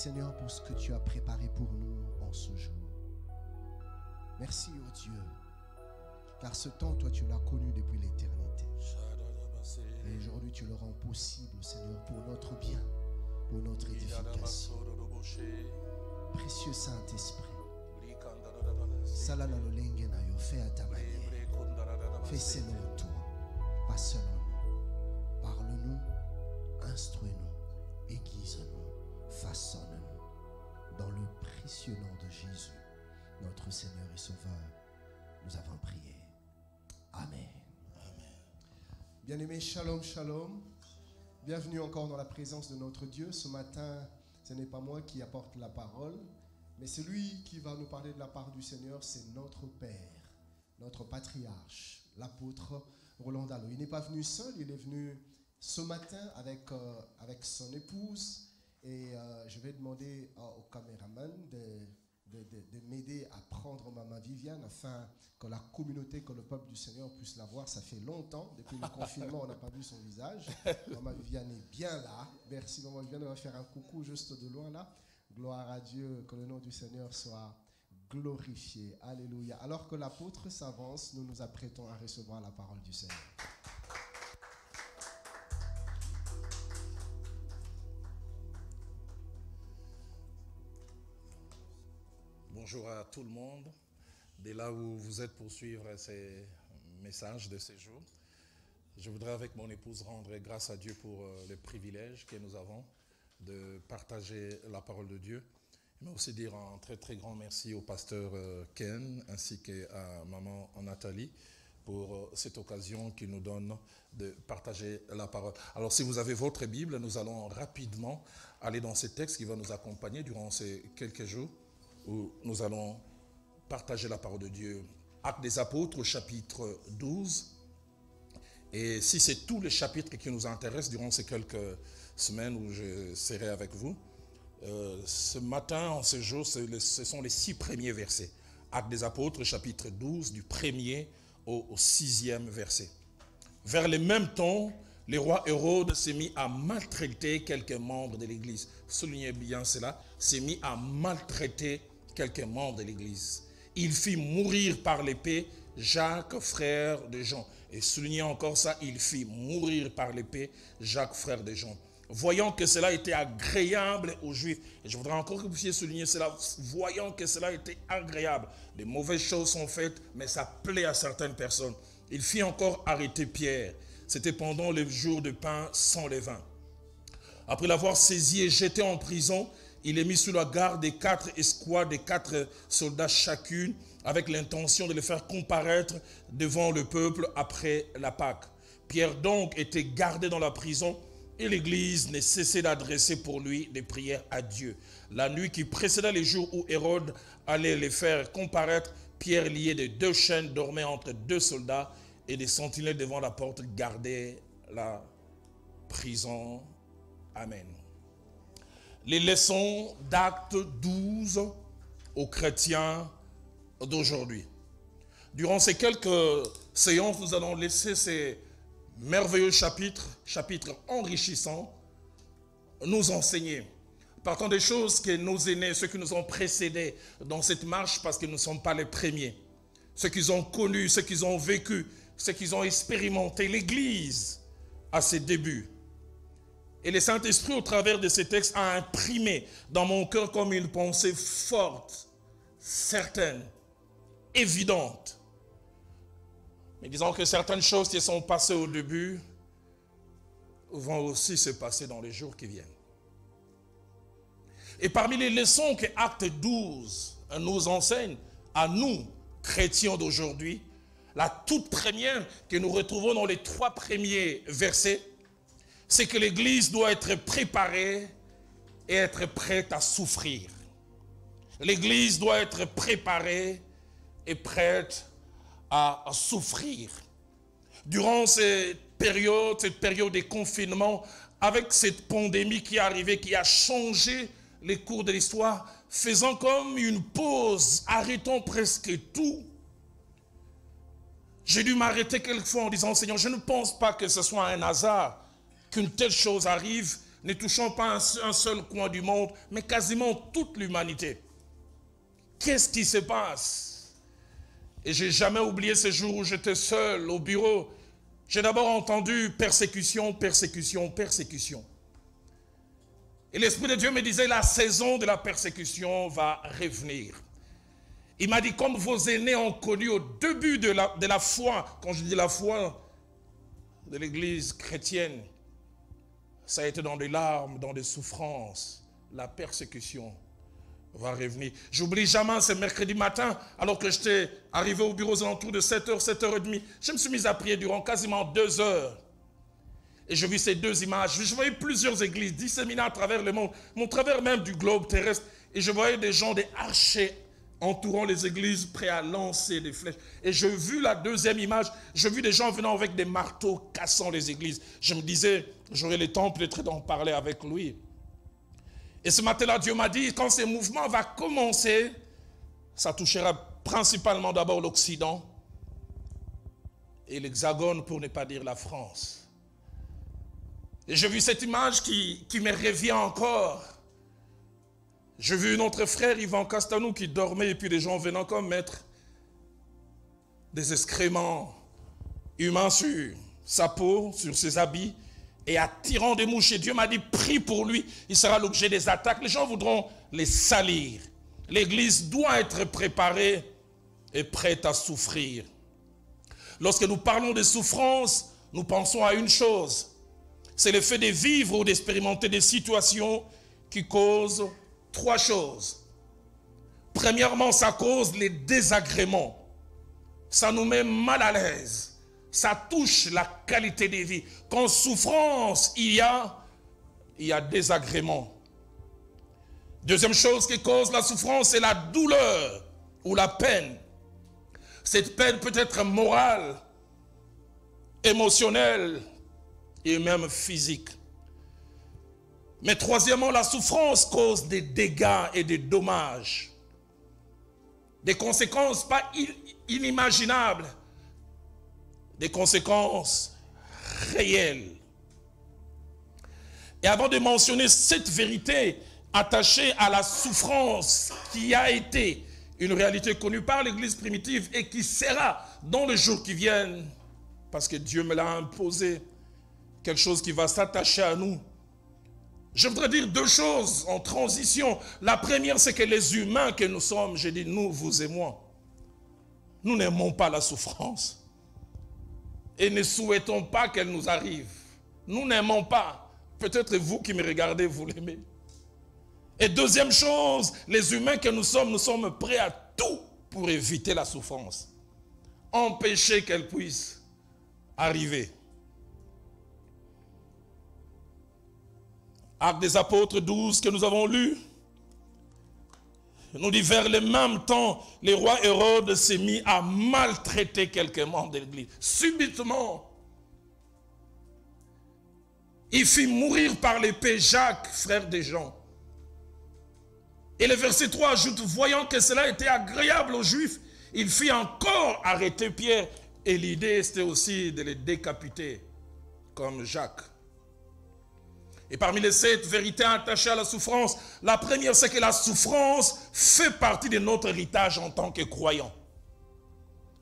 Seigneur, pour ce que tu as préparé pour nous en ce jour. Merci, oh Dieu, car ce temps, toi, tu l'as connu depuis l'éternité. Et aujourd'hui, tu le rends possible, Seigneur, pour notre bien, pour notre édification. Précieux Saint-Esprit, fais à ta manière. Fais selon toi, pas selon nous. Parle-nous, instruis-nous, aiguise-nous, façonne-nous. Dans le précieux nom de Jésus, notre Seigneur et Sauveur, nous avons prié. Amen. Bien-aimés, shalom, shalom. Bienvenue encore dans la présence de notre Dieu. Ce matin, ce n'est pas moi qui apporte la parole, mais celui qui va nous parler de la part du Seigneur, c'est notre Père, notre patriarche, l'apôtre Roland Dallot. Il n'est pas venu seul, il est venu ce matin avec son épouse. Et je vais demander au caméraman de m'aider à prendre Maman Viviane afin que la communauté, que le peuple du Seigneur puisse la voir. Ça fait longtemps, depuis le confinement, on n'a pas vu son visage. Maman Viviane est bien là. Merci Maman Viviane, on va faire un coucou juste de loin là. Gloire à Dieu, que le nom du Seigneur soit glorifié. Alléluia. Alors que l'apôtre s'avance, nous nous apprêtons à recevoir la parole du Seigneur. Bonjour à tout le monde, dès là où vous êtes pour suivre ces messages de ces jours. Je voudrais avec mon épouse rendre grâce à Dieu pour le privilège que nous avons de partager la parole de Dieu. Mais aussi dire un très très grand merci au pasteur Ken ainsi qu'à maman Nathalie pour cette occasion qu'il nous donne de partager la parole. Alors si vous avez votre Bible, nous allons rapidement aller dans ce texte qui va nous accompagner durant ces quelques jours, où nous allons partager la parole de Dieu. Actes des Apôtres, chapitre 12. Et si c'est tout le chapitre qui nous intéresse durant ces quelques semaines où je serai avec vous, ce matin, en ce jour, ce sont les 6 premiers versets. Actes des Apôtres, chapitre 12, du 1er au 6e verset. Vers le même temps, le roi Hérode s'est mis à maltraiter quelques membres de l'Église. Soulignez bien cela, s'est mis à maltraiter quelques membres de l'Église. Il fit mourir par l'épée Jacques, frère de Jean. Et soulignez encore ça, il fit mourir par l'épée Jacques, frère de Jean. Voyant que cela était agréable aux Juifs, et je voudrais encore que vous puissiez souligner cela, voyant que cela était agréable, des mauvaises choses sont faites, mais ça plaît à certaines personnes. Il fit encore arrêter Pierre. C'était pendant le jour de pain sans levain. Après l'avoir saisi et jeté en prison, il est mis sous la garde des 4 escouades, des 4 soldats chacune, avec l'intention de le faire comparaître devant le peuple après la Pâque. Pierre donc était gardé dans la prison et l'Église ne cessait d'adresser pour lui des prières à Dieu. La nuit qui précéda les jours où Hérode allait les faire comparaître, Pierre, lié de 2 chaînes, dormait entre 2 soldats et des sentinelles devant la porte gardaient la prison. Amen. Les leçons d'Actes 12 aux chrétiens d'aujourd'hui. Durant ces quelques séances, nous allons laisser ces merveilleux chapitres enrichissants, nous enseigner. Partant des choses que nos aînés, ceux qui nous ont précédés dans cette marche, parce que nous ne sommes pas les premiers, ceux qu'ils ont connus, ceux qu'ils ont vécu, ceux qu'ils ont expérimenté, l'Église à ses débuts. Et le Saint-Esprit, au travers de ces textes, a imprimé dans mon cœur comme une pensée forte, certaine, évidente. Mais disons que certaines choses qui sont passées au début vont aussi se passer dans les jours qui viennent. Et parmi les leçons que Acte 12 nous enseigne, à nous, chrétiens d'aujourd'hui, la toute première que nous retrouvons dans les 3 premiers versets, c'est que l'Église doit être préparée et être prête à souffrir. L'Église doit être préparée et prête à souffrir. Durant cette période de confinement, avec cette pandémie qui est arrivée, qui a changé les cours de l'histoire, faisant comme une pause, arrêtons presque tout. J'ai dû m'arrêter quelquefois en disant, Seigneur, je ne pense pas que ce soit un hasard qu'une telle chose arrive, ne touchant pas un seul coin du monde, mais quasiment toute l'humanité. Qu'est-ce qui se passe? Et j'ai jamais oublié ces jours où j'étais seul au bureau. J'ai d'abord entendu persécution, persécution, persécution. Et l'Esprit de Dieu me disait, la saison de la persécution va revenir. Il m'a dit, comme vos aînés ont connu au début de la foi, quand je dis la foi de l'Église chrétienne, ça a été dans des larmes, dans des souffrances. La persécution va revenir. J'oublie jamais ce mercredi matin, alors que j'étais arrivé au bureau aux alentours de 7h, 7h30. Je me suis mis à prier durant quasiment 2 heures. Et je vis ces 2 images. Je voyais plusieurs églises disséminées à travers le monde, au travers même du globe terrestre. Et je voyais des gens, des archers, entourant les églises, prêts à lancer des flèches. Et j'ai vu la 2e image, j'ai vu des gens venant avec des marteaux, cassant les églises. Je me disais, j'aurai le temps peut-être d'en parler avec lui. Et ce matin-là, Dieu m'a dit, quand ce mouvement va commencer, ça touchera principalement d'abord l'Occident et l'Hexagone, pour ne pas dire la France. Et j'ai vu cette image qui me revient encore. J'ai vu notre frère Yvan Castanou qui dormait et puis des gens venant comme mettre des excréments humains sur sa peau, sur ses habits et attirant des mouches. Et Dieu m'a dit, prie pour lui, il sera l'objet des attaques. Les gens voudront les salir. L'Église doit être préparée et prête à souffrir. Lorsque nous parlons de souffrance, nous pensons à une chose. C'est le fait de vivre ou d'expérimenter des situations qui causent 3 choses. Premièrement, ça cause les désagréments. Ça nous met mal à l'aise. Ça touche la qualité de vie. Quand souffrance il y a désagrément. Deuxième chose qui cause la souffrance, c'est la douleur ou la peine. Cette peine peut être morale, émotionnelle et même physique. Mais troisièmement, la souffrance cause des dégâts et des dommages. Des conséquences pas inimaginables. Des conséquences réelles. Et avant de mentionner cette vérité attachée à la souffrance qui a été une réalité connue par l'Église primitive et qui sera dans les jours qui viennent, parce que Dieu me l'a imposé, quelque chose qui va s'attacher à nous. Je voudrais dire 2 choses en transition. La première, c'est que les humains que nous sommes, j'ai dit nous, vous et moi, nous n'aimons pas la souffrance et ne souhaitons pas qu'elle nous arrive. Nous n'aimons pas. Peut-être vous qui me regardez, vous l'aimez. Et deuxième chose, les humains que nous sommes prêts à tout pour éviter la souffrance. Empêcher qu'elle puisse arriver. Actes des Apôtres 12 que nous avons lu, nous dit vers le même temps, le roi Hérode s'est mis à maltraiter quelques membres de l'Église. Subitement, il fit mourir par l'épée Jacques, frère de Jean. Et le verset 3 ajoute, voyant que cela était agréable aux Juifs, il fit encore arrêter Pierre. Et l'idée, c'était aussi de les décapiter, comme Jacques. Et parmi les 7 vérités attachées à la souffrance, la première, c'est que la souffrance fait partie de notre héritage en tant que croyants.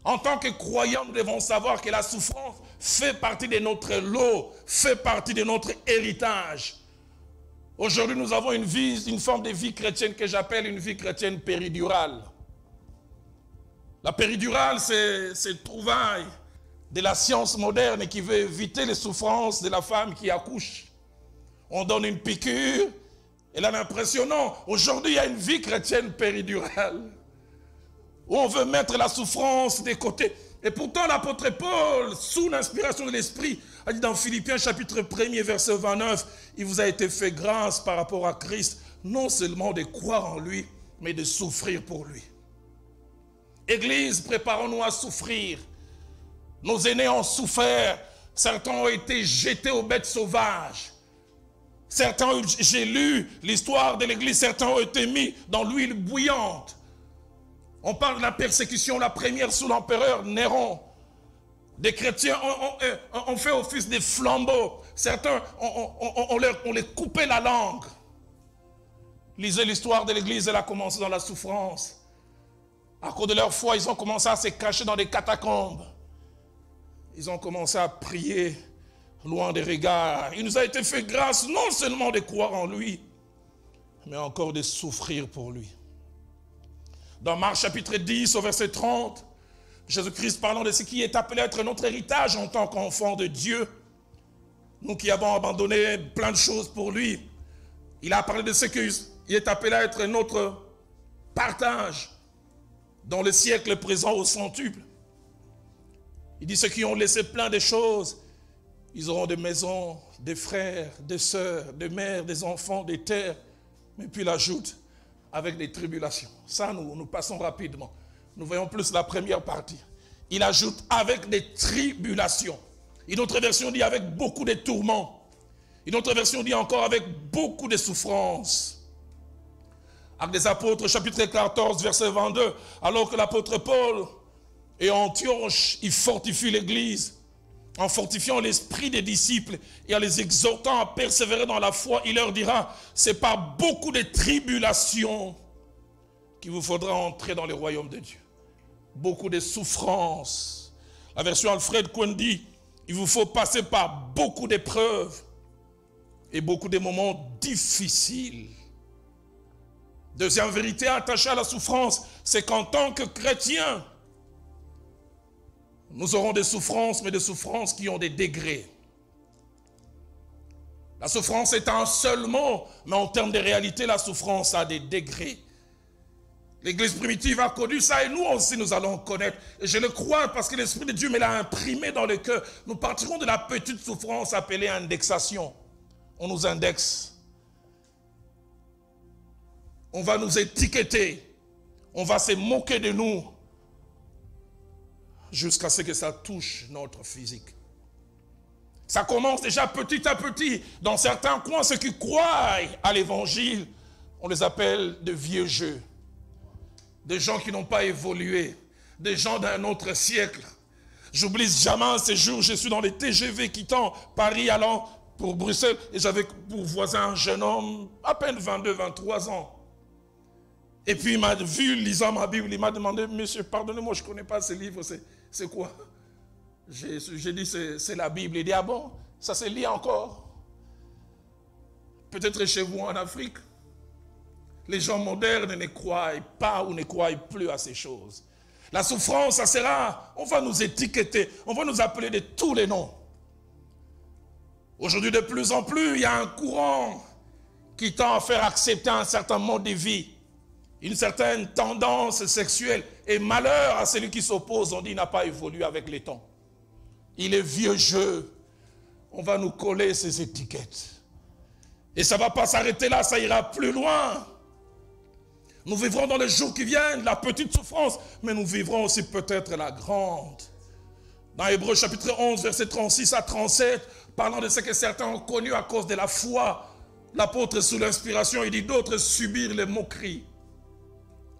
En tant que croyants, nous devons savoir que la souffrance fait partie de notre lot, fait partie de notre héritage. Aujourd'hui, nous avons une forme de vie chrétienne que j'appelle une vie chrétienne péridurale. La péridurale, c'est cette trouvaille de la science moderne qui veut éviter les souffrances de la femme qui accouche. On donne une piqûre, et là, impressionnant. Aujourd'hui, il y a une vie chrétienne péridurale, où on veut mettre la souffrance de côté. Et pourtant, l'apôtre Paul, sous l'inspiration de l'Esprit, a dit dans Philippiens chapitre 1er, verset 29, il vous a été fait grâce par rapport à Christ, non seulement de croire en lui, mais de souffrir pour lui. Église, préparons-nous à souffrir. Nos aînés ont souffert. Certains ont été jetés aux bêtes sauvages. Certains, j'ai lu l'histoire de l'Église, certains ont été mis dans l'huile bouillante. On parle de la persécution, la première sous l'empereur Néron. Des chrétiens ont fait office des flambeaux. Certains, on les coupait la langue. Lisez l'histoire de l'Église, elle a commencé dans la souffrance. À cause de leur foi, ils ont commencé à se cacher dans des catacombes. Ils ont commencé à prier loin des regards. Il nous a été fait grâce non seulement de croire en lui, mais encore de souffrir pour lui. Dans Marc chapitre 10 au verset 30, Jésus-Christ parlant de ce qui est appelé à être notre héritage en tant qu'enfant de Dieu, nous qui avons abandonné plein de choses pour lui, il a parlé de ce qui est appelé à être notre partage dans le siècle présent au centuple. Il dit ceux qui ont laissé plein de choses, ils auront des maisons, des frères, des sœurs, des mères, des enfants, des terres. Mais puis il ajoute avec des tribulations. Ça, nous passons rapidement. Nous voyons plus la première partie. Il ajoute avec des tribulations. Une autre version dit avec beaucoup de tourments. Une autre version dit encore avec beaucoup de souffrances. Actes des Apôtres, chapitre 14, verset 22. Alors que l'apôtre Paul est en Antioche, il fortifie l'église. En fortifiant l'esprit des disciples et en les exhortant à persévérer dans la foi, il leur dira, c'est par beaucoup de tribulations qu'il vous faudra entrer dans le royaume de Dieu. Beaucoup de souffrances. La version Alfred Cohen dit, il vous faut passer par beaucoup d'épreuves et beaucoup de moments difficiles. Deuxième vérité attachée à la souffrance, c'est qu'en tant que chrétien, nous aurons des souffrances, mais des souffrances qui ont des degrés. La souffrance est un seul mot, mais en termes de réalité, la souffrance a des degrés. L'Église primitive a connu ça et nous aussi nous allons connaître. Et je le crois parce que l'Esprit de Dieu me l'a imprimé dans le cœur. Nous partirons de la petite souffrance appelée indexation. On nous indexe. On va nous étiqueter. On va se moquer de nous. Jusqu'à ce que ça touche notre physique. Ça commence déjà petit à petit. Dans certains coins, ceux qui croient à l'évangile, on les appelle de vieux jeux. Des gens qui n'ont pas évolué. Des gens d'un autre siècle. J'oublie jamais ce jour, je suis dans les TGV quittant Paris allant pour Bruxelles et j'avais pour voisin un jeune homme à peine 22-23 ans. Et puis il m'a vu lisant ma Bible, il m'a demandé, monsieur, pardonnez-moi, je ne connais pas ce livre, c'est quoi? J'ai dit, c'est la Bible. Il dit, ah bon, ça se lit encore? Peut-être chez vous en Afrique. Les gens modernes ne croient pas ou ne croient plus à ces choses. La souffrance, ça sera, on va nous étiqueter, on va nous appeler de tous les noms. Aujourd'hui, de plus en plus, il y a un courant qui tend à faire accepter un certain mode de vie, une certaine tendance sexuelle. Et malheur à celui qui s'oppose, on dit qu'il n'a pas évolué avec les temps. Il est vieux jeu. On va nous coller ces étiquettes. Et ça ne va pas s'arrêter là, ça ira plus loin. Nous vivrons dans les jours qui viennent la petite souffrance, mais nous vivrons aussi peut-être la grande. Dans Hébreux chapitre 11, versets 36 à 37, parlant de ce que certains ont connu à cause de la foi, l'apôtre sous l'inspiration, il dit d'autres subir les moqueries.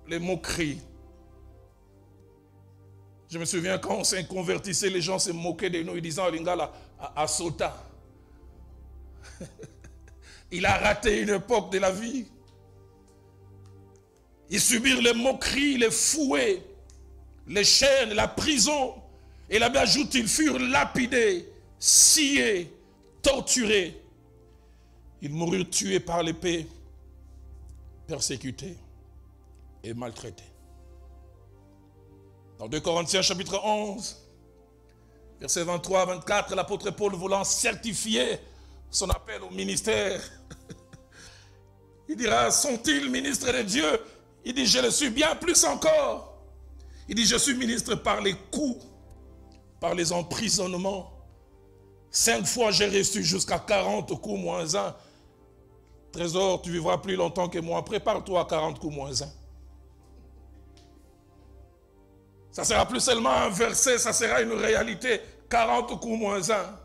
Les moqueries. Je me souviens quand on s'est convertissé, les gens se moquaient de nous, ils disaient, Lingala, à Sota. Il a raté une époque de la vie. Ils subirent les moqueries, les fouets, les chaînes, la prison. Et la Bible ajoute, ils furent lapidés, sciés, torturés. Ils moururent tués par l'épée, persécutés et maltraités. Dans 2 Corinthiens chapitre 11, versets 23 à 24, l'apôtre Paul voulant certifier son appel au ministère, il dira, sont-ils ministres de Dieu? Il dit, je le suis bien plus encore. Il dit, je suis ministre par les coups, par les emprisonnements. 5 fois j'ai reçu jusqu'à 40 coups moins 1. Trésor, tu vivras plus longtemps que moi. Prépare-toi à 40 coups moins 1. Ça ne sera plus seulement un verset, ça sera une réalité. 40 coups moins 1.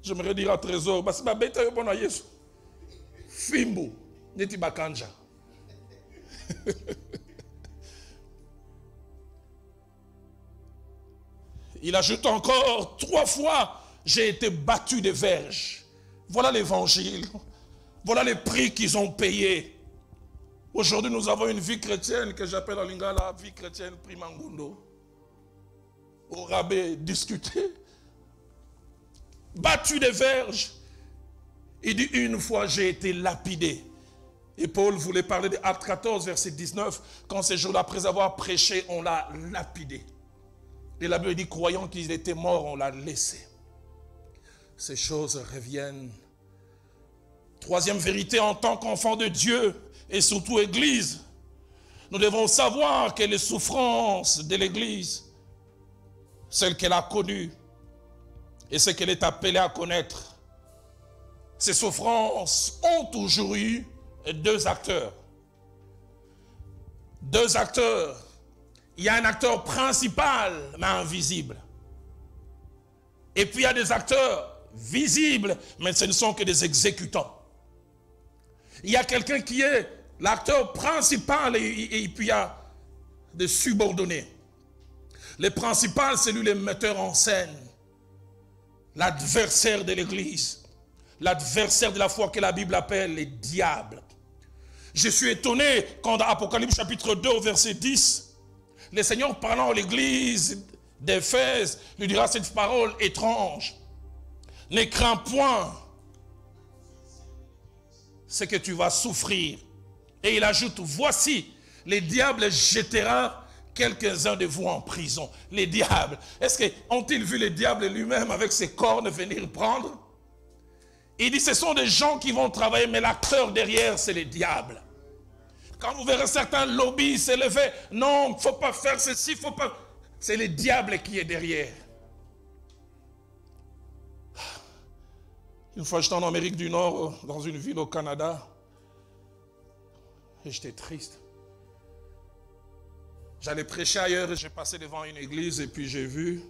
J'aimerais dire à Trésor, parce que bête est bon à Yesu. Fimbo, neti bakanja. Il ajoute encore, 3 fois, j'ai été battu des verges. Voilà l'évangile. Voilà les prix qu'ils ont payés. Aujourd'hui, nous avons une vie chrétienne que j'appelle en lingala la vie chrétienne primangundo. Au rabais, discuter. Battu des verges. Il dit, une fois, j'ai été lapidé. Et Paul voulait parler de Actes 14, verset 19. Quand ces jours-là, après avoir prêché, on l'a lapidé. Et la Bible dit, croyant qu'il était mort, on l'a laissé. Ces choses reviennent. Troisième vérité, en tant qu'enfant de Dieu, et surtout Église, nous devons savoir que les souffrances de l'Église, celles qu'elle a connues, et ce qu'elle est appelée à connaître, ces souffrances ont toujours eu 2 acteurs. 2 acteurs. Il y a un acteur principal, mais invisible. Et puis il y a des acteurs visibles, mais ce ne sont que des exécutants. Il y a quelqu'un qui est l'acteur principal et puis il y a des subordonnés. Le principal, c'est lui le metteur en scène. L'adversaire de l'Église. L'adversaire de la foi que la Bible appelle les diables. Je suis étonné quand dans Apocalypse chapitre 2 au verset 10, le Seigneur parlant à l'Église d'Éphèse lui dira cette parole étrange. Ne crains point ce que tu vas souffrir. Et il ajoute, voici, les diables jettera quelques-uns de vous en prison. Les diables. Est-ce qu'ont-ils vu les diables lui-même avec ses cornes venir prendre? Il dit, ce sont des gens qui vont travailler, mais l'acteur derrière, c'est les diables. Quand vous verrez certains lobbies s'élever, non, il ne faut pas faire ceci, il ne faut pas... C'est le diable qui est derrière. Une fois, j'étais en Amérique du Nord, dans une ville au Canada, et j'étais triste. J'allais prêcher ailleurs et j'ai passé devant une église et puis j'ai vu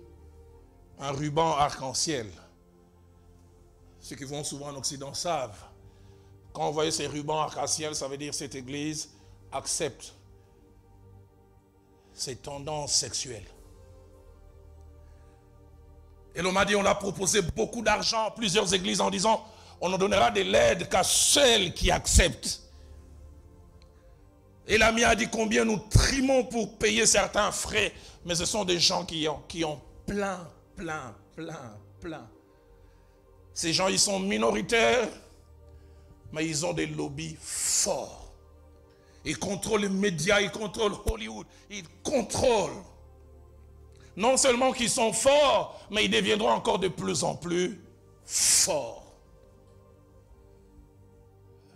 un ruban arc-en-ciel. Ceux qui vont souvent en Occident savent. Quand on voyait ces rubans arc-en-ciel, ça veut dire que cette église accepte ces tendances sexuelles. Et l'on m'a dit, on a proposé beaucoup d'argent à plusieurs églises en disant, on ne donnera de l'aide qu'à celles qui acceptent. Et l'ami a dit combien nous trimons pour payer certains frais. Mais ce sont des gens qui ont plein. Ces gens, ils sont minoritaires, mais ils ont des lobbies forts. Ils contrôlent les médias, ils contrôlent Hollywood, ils contrôlent. Non seulement qu'ils sont forts, mais ils deviendront encore de plus en plus forts.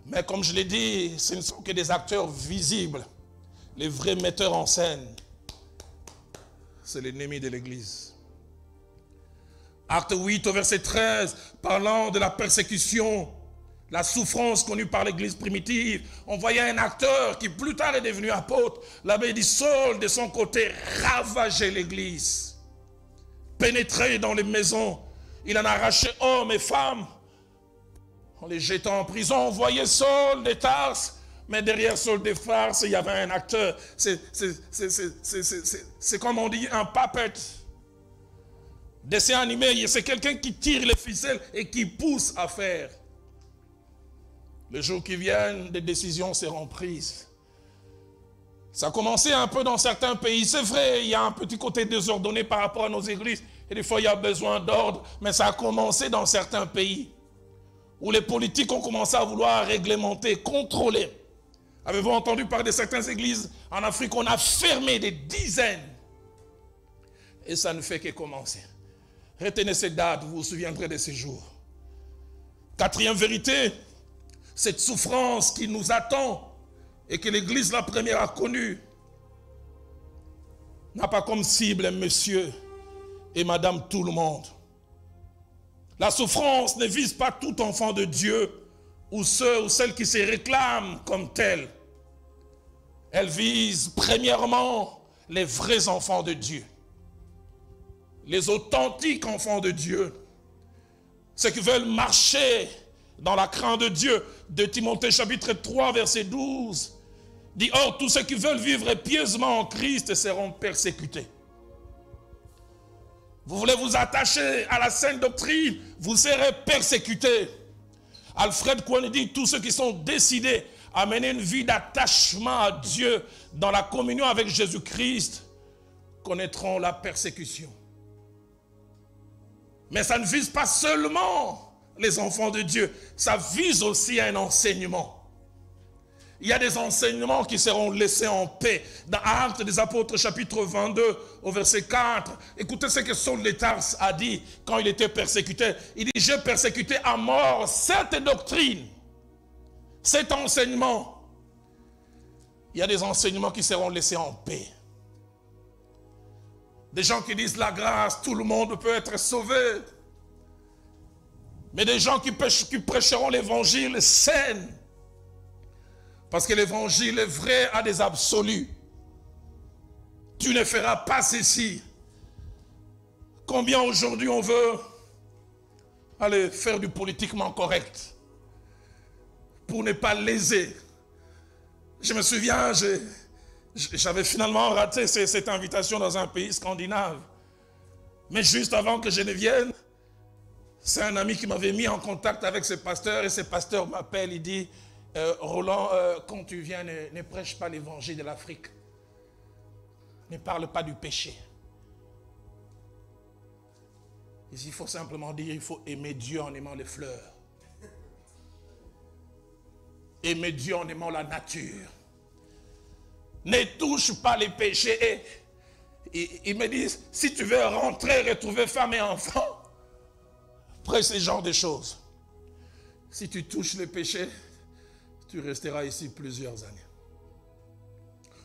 Mais comme je l'ai dit, ce ne sont que des acteurs visibles. Les vrais metteurs en scène, c'est l'ennemi de l'Église. Acte 8 au verset 13, parlant de la persécution, la souffrance connue par l'Église primitive, on voyait un acteur qui plus tard est devenu apôtre. L'abbé dit, Saul, de son côté, ravageait l'Église. Pénétré dans les maisons, il en arrachait hommes et femmes. En les jetant en prison, on voyait Saul de Tarse, mais derrière Saul de Tarse, il y avait un acteur. C'est comme on dit, un puppet. Dessin animé, c'est quelqu'un qui tire les ficelles et qui pousse à faire. Le jour qui vient, des décisions seront prises. Ça a commencé un peu dans certains pays. C'est vrai, il y a un petit côté désordonné par rapport à nos églises. Et des fois, il y a besoin d'ordre. Mais ça a commencé dans certains pays où les politiques ont commencé à vouloir réglementer, contrôler. Avez-vous entendu parler de certaines églises en Afrique? On a fermé des dizaines. Et ça ne fait que commencer. Retenez ces dates, vous vous souviendrez de ces jours. Quatrième vérité, cette souffrance qui nous attend et que l'Église la première a connue n'a pas comme cible monsieur et madame tout le monde. La souffrance ne vise pas tout enfant de Dieu ou ceux ou celles qui se réclament comme tels. Elle vise premièrement les vrais enfants de Dieu. Les authentiques enfants de Dieu. Ceux qui veulent marcher dans la crainte de Dieu. De Timothée chapitre 3 verset 12 dit, or tous ceux qui veulent vivre pieusement en Christ seront persécutés. Vous voulez vous attacher à la sainte doctrine, vous serez persécutés. Alfred Cohen dit, tous ceux qui sont décidés à mener une vie d'attachement à Dieu dans la communion avec Jésus-Christ connaîtront la persécution. Mais ça ne vise pas seulement les enfants de Dieu, ça vise aussi un enseignement. Il y a des enseignements qui seront laissés en paix. Dans Actes des Apôtres, chapitre 22, au verset 4, écoutez ce que Saul de Tarse a dit quand il était persécuté. Il dit, j'ai persécuté à mort cette doctrine, cet enseignement. Il y a des enseignements qui seront laissés en paix. Des gens qui disent la grâce, tout le monde peut être sauvé. Mais des gens qui prêcheront l'évangile sain. Parce que l'évangile est vrai à des absolus. Tu ne feras pas ceci. Combien aujourd'hui on veut aller faire du politiquement correct pour ne pas léser. Je me souviens, j'avais finalement raté cette invitation dans un pays scandinave. Mais juste avant que je ne vienne, c'est un ami qui m'avait mis en contact avec ce pasteur et ce pasteur m'appelle, il dit, Roland, quand tu viens, ne prêche pas l'évangile de l'Afrique. Ne parle pas du péché. Il faut simplement dire, il faut aimer Dieu en aimant les fleurs. Aimer Dieu en aimant la nature. Ne touche pas les péchés. Et ils me disent, si tu veux rentrer, retrouver femme et enfant, après ce genre de choses. Si tu touches les péchés, tu resteras ici plusieurs années.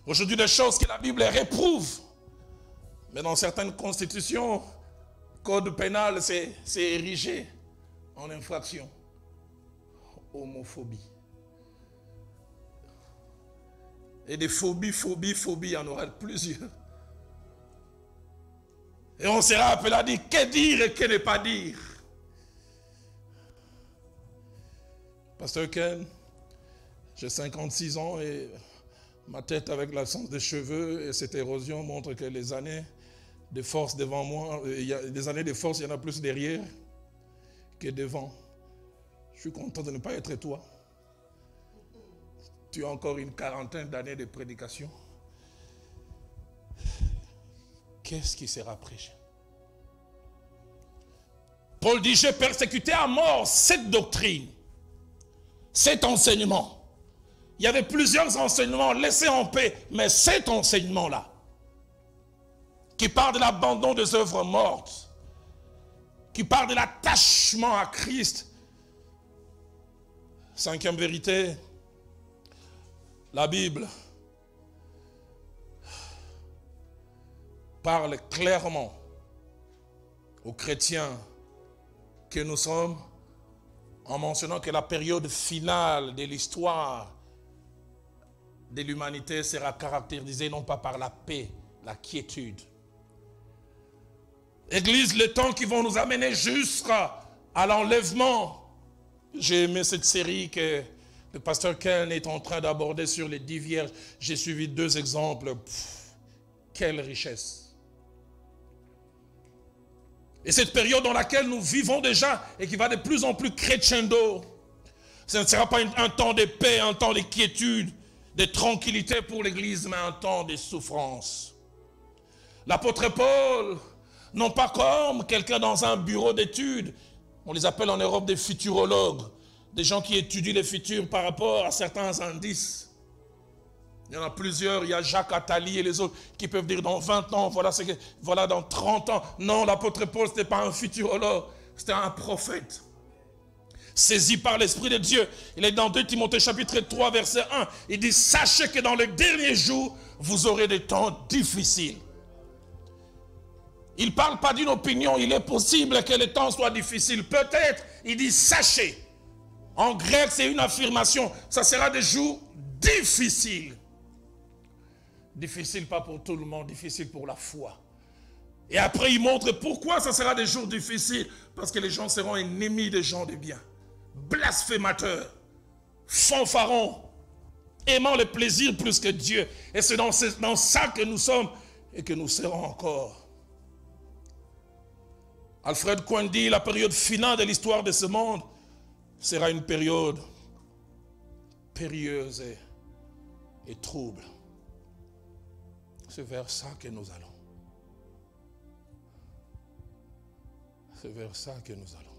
Aujourd'hui, des choses que la Bible réprouve. Mais dans certaines constitutions, code pénal, c'est érigé en infraction. Homophobie. Et des phobies, il y en aura plusieurs. Et on sera appelé à dire que dire et que ne pas dire. Pasteur Ken, j'ai 56 ans et ma tête avec l'absence de cheveux et cette érosion montre que les années de force devant moi, il y a des années de force, il y en a plus derrière que devant. Je suis content de ne pas être toi. Tu as encore une quarantaine d'années de prédication. Qu'est-ce qui sera prêché? Paul dit, j'ai persécuté à mort cette doctrine, cet enseignement. Il y avait plusieurs enseignements laissés en paix, mais cet enseignement-là, qui parle de l'abandon des œuvres mortes, qui parle de l'attachement à Christ. Cinquième vérité, la Bible parle clairement aux chrétiens que nous sommes en mentionnant que la période finale de l'histoire de l'humanité sera caractérisée non pas par la paix, la quiétude. Église, le temps qui vont nous amener jusqu'à l'enlèvement. J'ai aimé cette série que le pasteur Ken est en train d'aborder sur les 10 vierges. J'ai suivi 2 exemples. Quelle richesse. Et cette période dans laquelle nous vivons déjà et qui va de plus en plus crescendo, ce ne sera pas un temps de paix, un temps de quiétude, de tranquillité pour l'Église, mais un temps de souffrance. L'apôtre Paul, non pas comme quelqu'un dans un bureau d'études, on les appelle en Europe des futurologues, des gens qui étudient le futur par rapport à certains indices. Il y en a plusieurs, il y a Jacques Attali et les autres qui peuvent dire dans 20 ans, voilà dans 30 ans. Non, l'apôtre Paul, ce n'était pas un futurologue, c'était un prophète. Saisi par l'Esprit de Dieu. Il est dans 2 Timothée chapitre 3 verset 1. Il dit, sachez que dans les derniers jours, vous aurez des temps difficiles. Il ne parle pas d'une opinion, il est possible que les temps soient difficiles. Peut-être, il dit, sachez. En grec, c'est une affirmation. Ça sera des jours difficiles. Difficile pas pour tout le monde, difficile pour la foi. Et après, il montre pourquoi ça sera des jours difficiles. Parce que les gens seront ennemis des gens de bien. Blasphémateurs, fanfarons, aimant le plaisir plus que Dieu. Et c'est dans ça que nous sommes et que nous serons encore. Alfred Cohen dit, la période finale de l'histoire de ce monde sera une période périlleuse et trouble. C'est vers ça que nous allons. C'est vers ça que nous allons.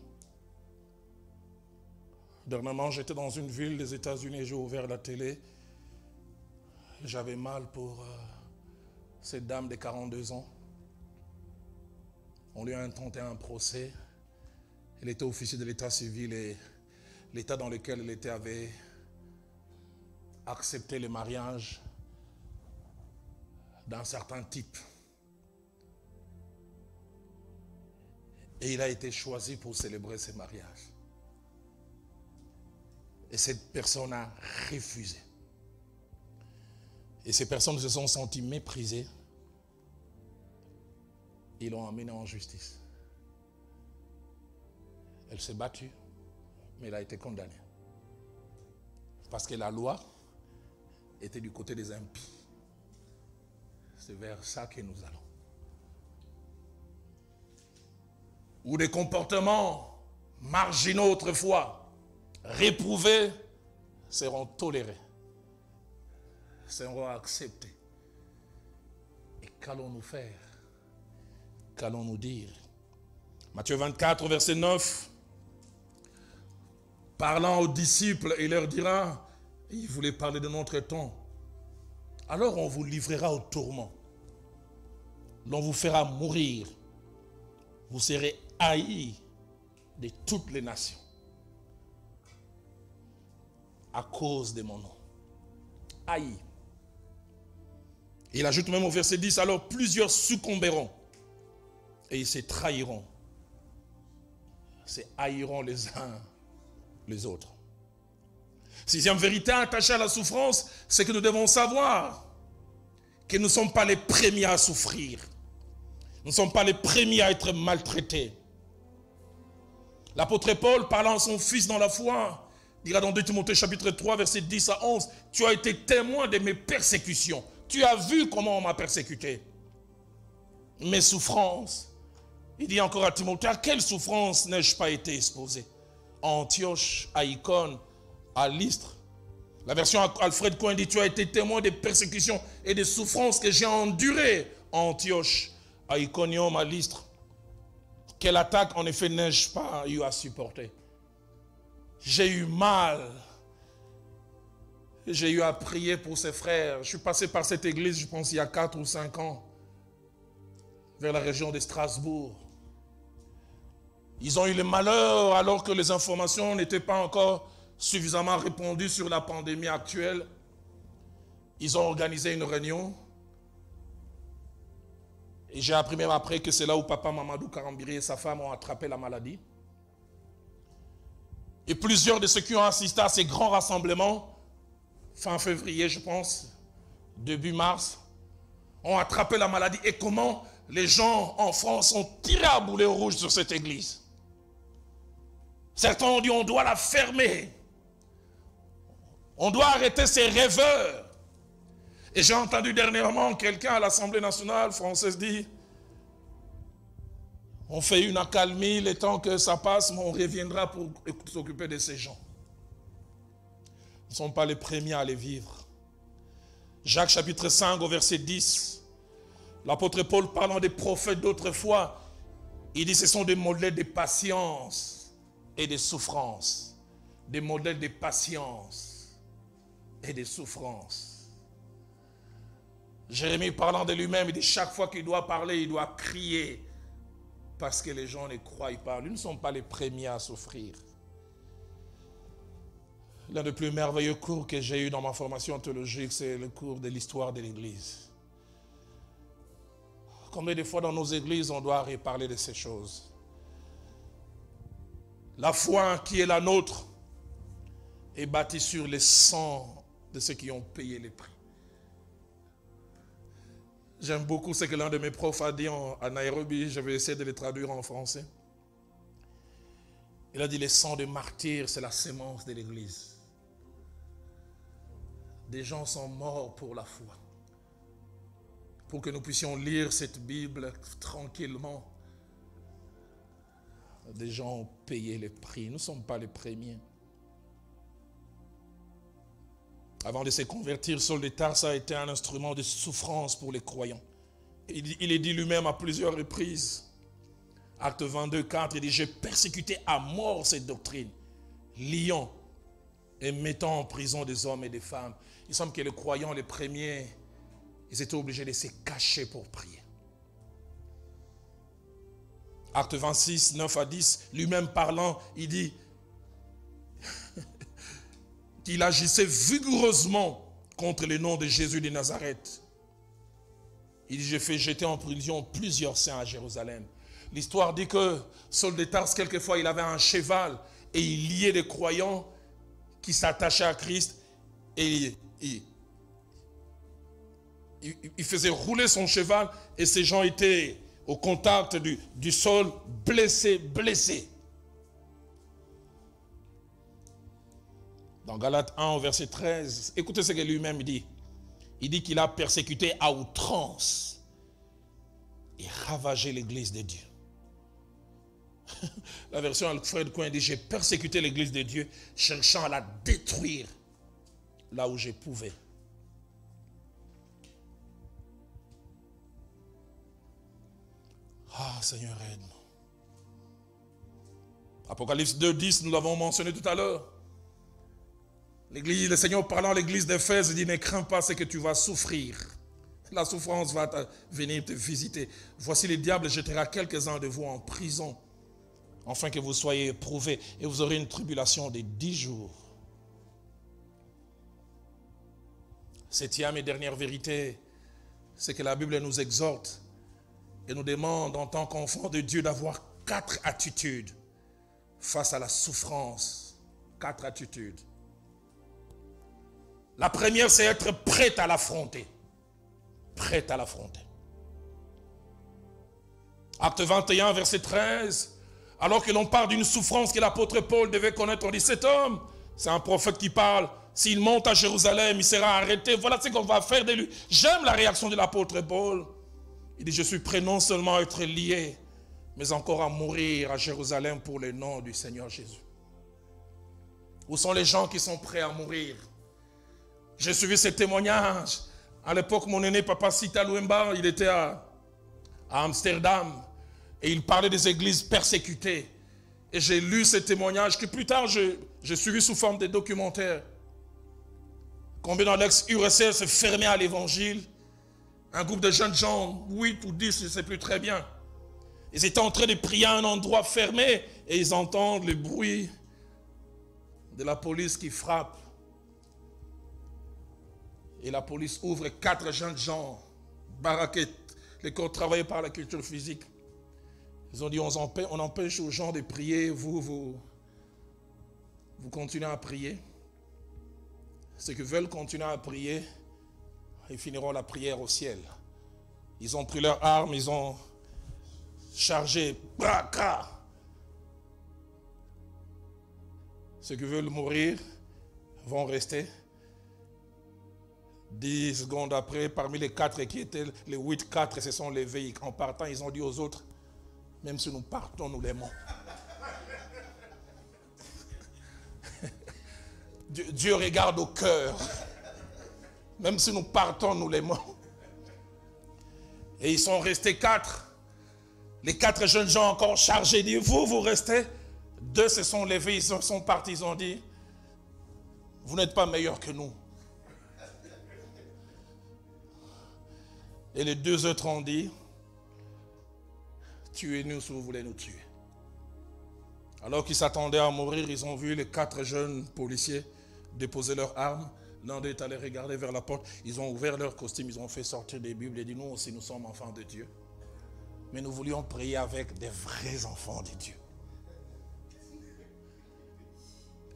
Dernièrement, j'étais dans une ville des États-Unis, j'ai ouvert la télé. J'avais mal pour cette dame de 42 ans. On lui a intenté un procès. Elle était officier de l'état civil et l'état dans lequel elle était avait accepté le mariage d'un certain type. Et il a été choisi pour célébrer ce mariage. Et cette personne a refusé. Et ces personnes se sont senties méprisées. Ils l'ont emmenée en justice. Elle s'est battue, mais elle a été condamnée. Parce que la loi était du côté des impies. C'est vers ça que nous allons. Où des comportements marginaux autrefois, réprouvés, seront tolérés, seront acceptés. Et qu'allons-nous faire? Qu'allons-nous dire? Matthieu 24, verset 9, parlant aux disciples, il leur dira, il voulait parler de notre temps, alors on vous livrera au tourment, l'on vous fera mourir, vous serez haïs de toutes les nations à cause de mon nom. Haïs. Il ajoute même au verset 10, alors plusieurs succomberont et ils se trahiront, se haïront les uns les autres. Sixième vérité attachée à la souffrance, c'est que nous devons savoir que nous ne sommes pas les premiers à souffrir. Nous ne sommes pas les premiers à être maltraités. L'apôtre Paul, parlant à son fils dans la foi, dira dans 2 Timothée chapitre 3, verset 10 à 11, « Tu as été témoin de mes persécutions. Tu as vu comment on m'a persécuté. Mes souffrances. » Il dit encore à Timothée, « À quelle souffrance n'ai-je pas été exposé? À Antioche, à Icône, à Lystre. » La version Alfred Cohen dit, « Tu as été témoin des persécutions et des souffrances que j'ai endurées à Antioche, à Iconium, à Lystre. Quelle attaque, en effet, n'ai-je pas eu à supporter? J'ai eu mal. J'ai eu à prier pour ses frères. Je suis passé par cette église, je pense, il y a 4 ou 5 ans, vers la région de Strasbourg. Ils ont eu le malheur, alors que les informations n'étaient pas encore suffisamment répandues sur la pandémie actuelle. Ils ont organisé une réunion. Et j'ai appris même après que c'est là où papa Mamadou Karambiri et sa femme ont attrapé la maladie. Et plusieurs de ceux qui ont assisté à ces grands rassemblements, fin février je pense, début mars, ont attrapé la maladie. Et comment les gens en France ont tiré à boulet rouge sur cette église. Certains ont dit on doit la fermer. On doit arrêter ces rêveurs. Et j'ai entendu dernièrement quelqu'un à l'Assemblée nationale française dire, on fait une accalmie, le temps que ça passe, mais on reviendra pour s'occuper de ces gens. Nous ne sommes pas les premiers à les vivre. Jacques chapitre 5 au verset 10, l'apôtre Paul parlant des prophètes d'autrefois, il dit ce sont des modèles de patience et de souffrance. Des modèles de patience et de souffrance. Jérémie parlant de lui-même, il dit chaque fois qu'il doit parler, il doit crier parce que les gens ne croient pas. Nous ne sommes pas les premiers à souffrir. L'un des plus merveilleux cours que j'ai eu dans ma formation théologique, c'est le cours de l'histoire de l'Église. Combien de fois dans nos églises, on doit reparler de ces choses? La foi qui est la nôtre est bâtie sur le sang de ceux qui ont payé les prix. J'aime beaucoup ce que l'un de mes profs a dit à Nairobi, je vais essayer de le traduire en français. Il a dit, le sang des martyrs, c'est la sémence de l'Église. Des gens sont morts pour la foi. Pour que nous puissions lire cette Bible tranquillement. des gens ont payé les prix. Nous ne sommes pas les premiers. Avant de se convertir, Saul de Tarse a été un instrument de souffrance pour les croyants. Il est dit lui-même à plusieurs reprises. Acte 22, 4, il dit « J'ai persécuté à mort cette doctrine, liant et mettant en prison des hommes et des femmes. » Il semble que les croyants, les premiers, ils étaient obligés de se cacher pour prier. Acte 26, 9 à 10, lui-même parlant, il dit qu'il agissait vigoureusement contre le nom de Jésus de Nazareth. Il dit, j'ai fait jeter en prison plusieurs saints à Jérusalem. L'histoire dit que Saul de Tarse, quelquefois, il avait un cheval et il liait des croyants qui s'attachaient à Christ et il faisait rouler son cheval et ces gens étaient au contact du sol, blessés. Dans Galates 1, verset 13, écoutez ce que lui-même dit. Il dit qu'il a persécuté à outrance et ravagé l'église de Dieu. La version Alfred Coin dit, j'ai persécuté l'église de Dieu, cherchant à la détruire là où je pouvais. Ah, Seigneur, aide-nous. Apocalypse 2, 10, nous l'avons mentionné tout à l'heure. Le Seigneur parlant à l'église d'Éphèse dit, ne crains pas ce que tu vas souffrir. La souffrance va venir te visiter. Voici le diable jettera quelques-uns de vous en prison, afin que vous soyez éprouvés, et vous aurez une tribulation de 10 jours. Septième et dernière vérité, c'est que la Bible nous exhorte et nous demande en tant qu'enfants de Dieu d'avoir 4 attitudes face à la souffrance. 4 attitudes. La première, c'est être prêt à l'affronter. Prêt à l'affronter. Acte 21, verset 13. Alors que l'on parle d'une souffrance que l'apôtre Paul devait connaître, on dit, cet homme, c'est un prophète qui parle. S'il monte à Jérusalem, il sera arrêté. Voilà ce qu'on va faire de lui. J'aime la réaction de l'apôtre Paul. Il dit, je suis prêt non seulement à être lié, mais encore à mourir à Jérusalem pour le nom du Seigneur Jésus. Où sont les gens qui sont prêts à mourir? J'ai suivi ces témoignages. À l'époque, mon aîné, Papa Sita Louemba, il était à Amsterdam. Et il parlait des églises persécutées. Et j'ai lu ces témoignages que plus tard, j'ai suivi sous forme de documentaires. Combien dans l'ex-URSS se fermait à l'évangile. Un groupe de jeunes gens, 8 ou 10, je ne sais plus très bien. Ils étaient en train de prier à un endroit fermé et ils entendent le bruit de la police qui frappe. Et la police ouvre 4 jeunes gens, baraqués, les corps travaillés par la culture physique. Ils ont dit, on empêche aux gens de prier, vous continuez à prier. Ceux qui veulent continuer à prier, ils finiront la prière au ciel. Ils ont pris leurs armes, ils ont chargé, braca. Ceux qui veulent mourir vont rester. 10 secondes après, parmi les 4 qui étaient, les 8, 4 se sont levés. En partant, ils ont dit aux autres, même si nous partons, nous l'aimons. Dieu regarde au cœur. Même si nous partons, nous l'aimons. Et ils sont restés 4. Les 4 jeunes gens encore chargés disent, vous restez. 2 se sont levés, ils sont partis, ils ont dit, vous n'êtes pas meilleurs que nous. Et les 2 autres ont dit, tuez-nous si vous voulez nous tuer. Alors qu'ils s'attendaient à mourir, ils ont vu les 4 jeunes policiers déposer leurs armes. L'un d'eux est allé regarder vers la porte. Ils ont ouvert leur costume, ils ont fait sortir des Bibles et dit, nous aussi nous sommes enfants de Dieu. Mais nous voulions prier avec des vrais enfants de Dieu.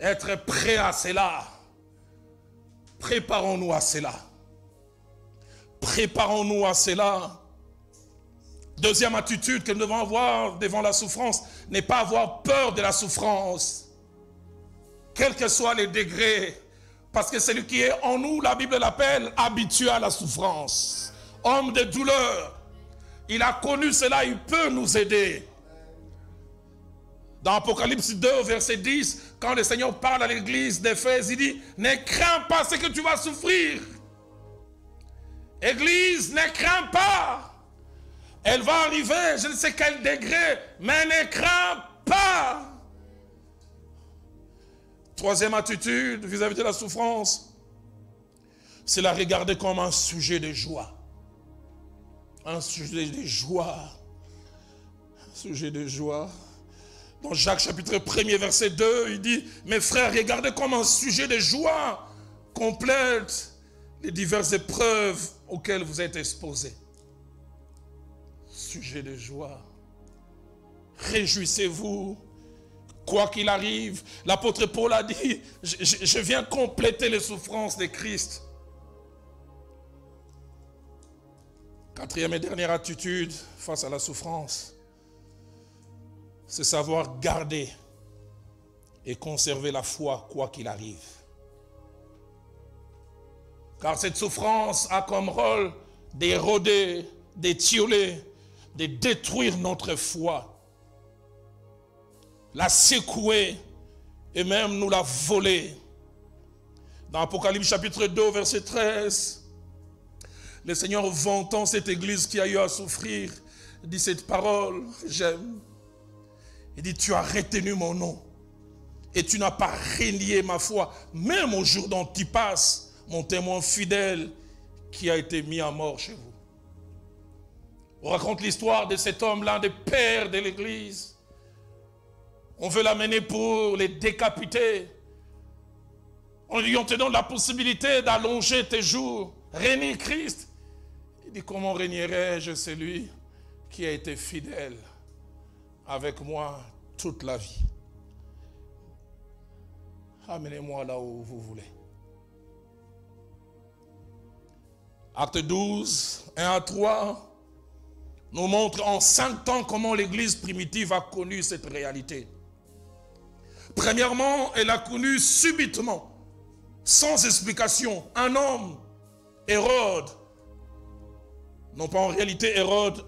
Être prêt à cela. Préparons-nous à cela. Préparons-nous à cela. Deuxième attitude que nous devons avoir devant la souffrance, n'est pas avoir peur de la souffrance. Quels que soient les degrés. Parce que celui qui est en nous, la Bible l'appelle habitué à la souffrance. Homme de douleur. Il a connu cela, il peut nous aider. Dans Apocalypse 2, verset 10, quand le Seigneur parle à l'église d'Éphèse, il dit, ne crains pas ce que tu vas souffrir. Église, ne crains pas. Elle va arriver, je ne sais quel degré, mais ne crains pas. Troisième attitude vis-à-vis de la souffrance, c'est la regarder comme un sujet de joie. Un sujet de joie. Un sujet de joie. Dans Jacques chapitre 1er verset 2, il dit, mes frères, regardez comme un sujet de joie complète les diverses épreuves auxquelles vous êtes exposés. Sujet de joie. Réjouissez-vous. Quoi qu'il arrive, l'apôtre Paul a dit, je viens compléter les souffrances de Christ. Quatrième et dernière attitude face à la souffrance, c'est savoir garder et conserver la foi quoi qu'il arrive. Car cette souffrance a comme rôle d'éroder, d'étioler, de détruire notre foi, la secouer et même nous la voler. Dans Apocalypse chapitre 2, verset 13, le Seigneur vantant cette église qui a eu à souffrir, dit cette parole, j'aime. Il dit, tu as retenu mon nom et tu n'as pas renié ma foi, même au jour d'Antipas, mon témoin fidèle qui a été mis à mort chez vous. On raconte l'histoire de cet homme, l'un des pères de l'église. On veut l'amener pour les décapiter. On lui te donne la possibilité d'allonger tes jours. Régner Christ. Il dit, comment régnerai-je celui qui a été fidèle avec moi toute la vie? Amenez-moi là où vous voulez. Acte 12, 1 à 3, nous montre en 5 temps comment l'église primitive a connu cette réalité. Premièrement, elle a connu subitement, sans explication, un homme, Hérode. Non pas en réalité Hérode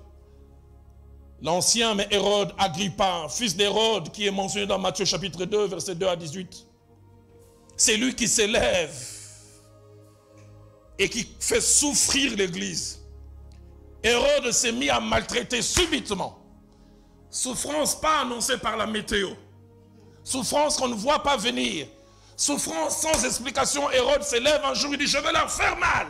l'ancien, mais Hérode Agrippa, fils d'Hérode, qui est mentionné dans Matthieu chapitre 2, versets 2 à 18. C'est lui qui s'élève et qui fait souffrir l'église. Hérode s'est mis à maltraiter subitement. Souffrance pas annoncée par la météo. Souffrance qu'on ne voit pas venir. Souffrance sans explication. Hérode s'élève un jour, il dit, je vais leur faire mal.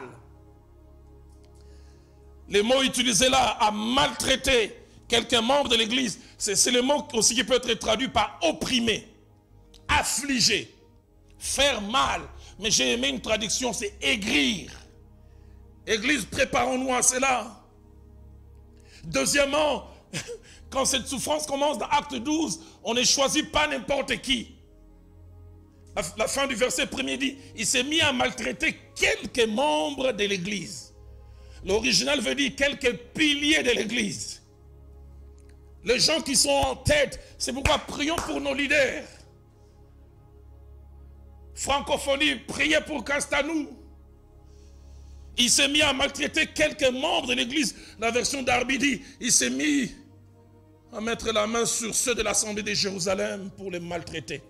Les mots utilisés là, à maltraiter quelqu'un membre de l'église, c'est le mot aussi qui peut être traduit par opprimer, affliger, faire mal. Mais j'ai aimé une traduction, c'est aigrir. Église, préparons-nous à cela. Deuxièmement, quand cette souffrance commence dans Acte 12, on n'est choisi pas n'importe qui. La fin du verset premier dit, il s'est mis à maltraiter quelques membres de l'église. L'original veut dire quelques piliers de l'église. Les gens qui sont en tête, c'est pourquoi prions pour nos leaders. Francophonie, priez pour Castanou. Il s'est mis à maltraiter quelques membres de l'église. La version d'Arbi dit, il s'est mis à mettre la main sur ceux de l'Assemblée de Jérusalem pour les maltraiter.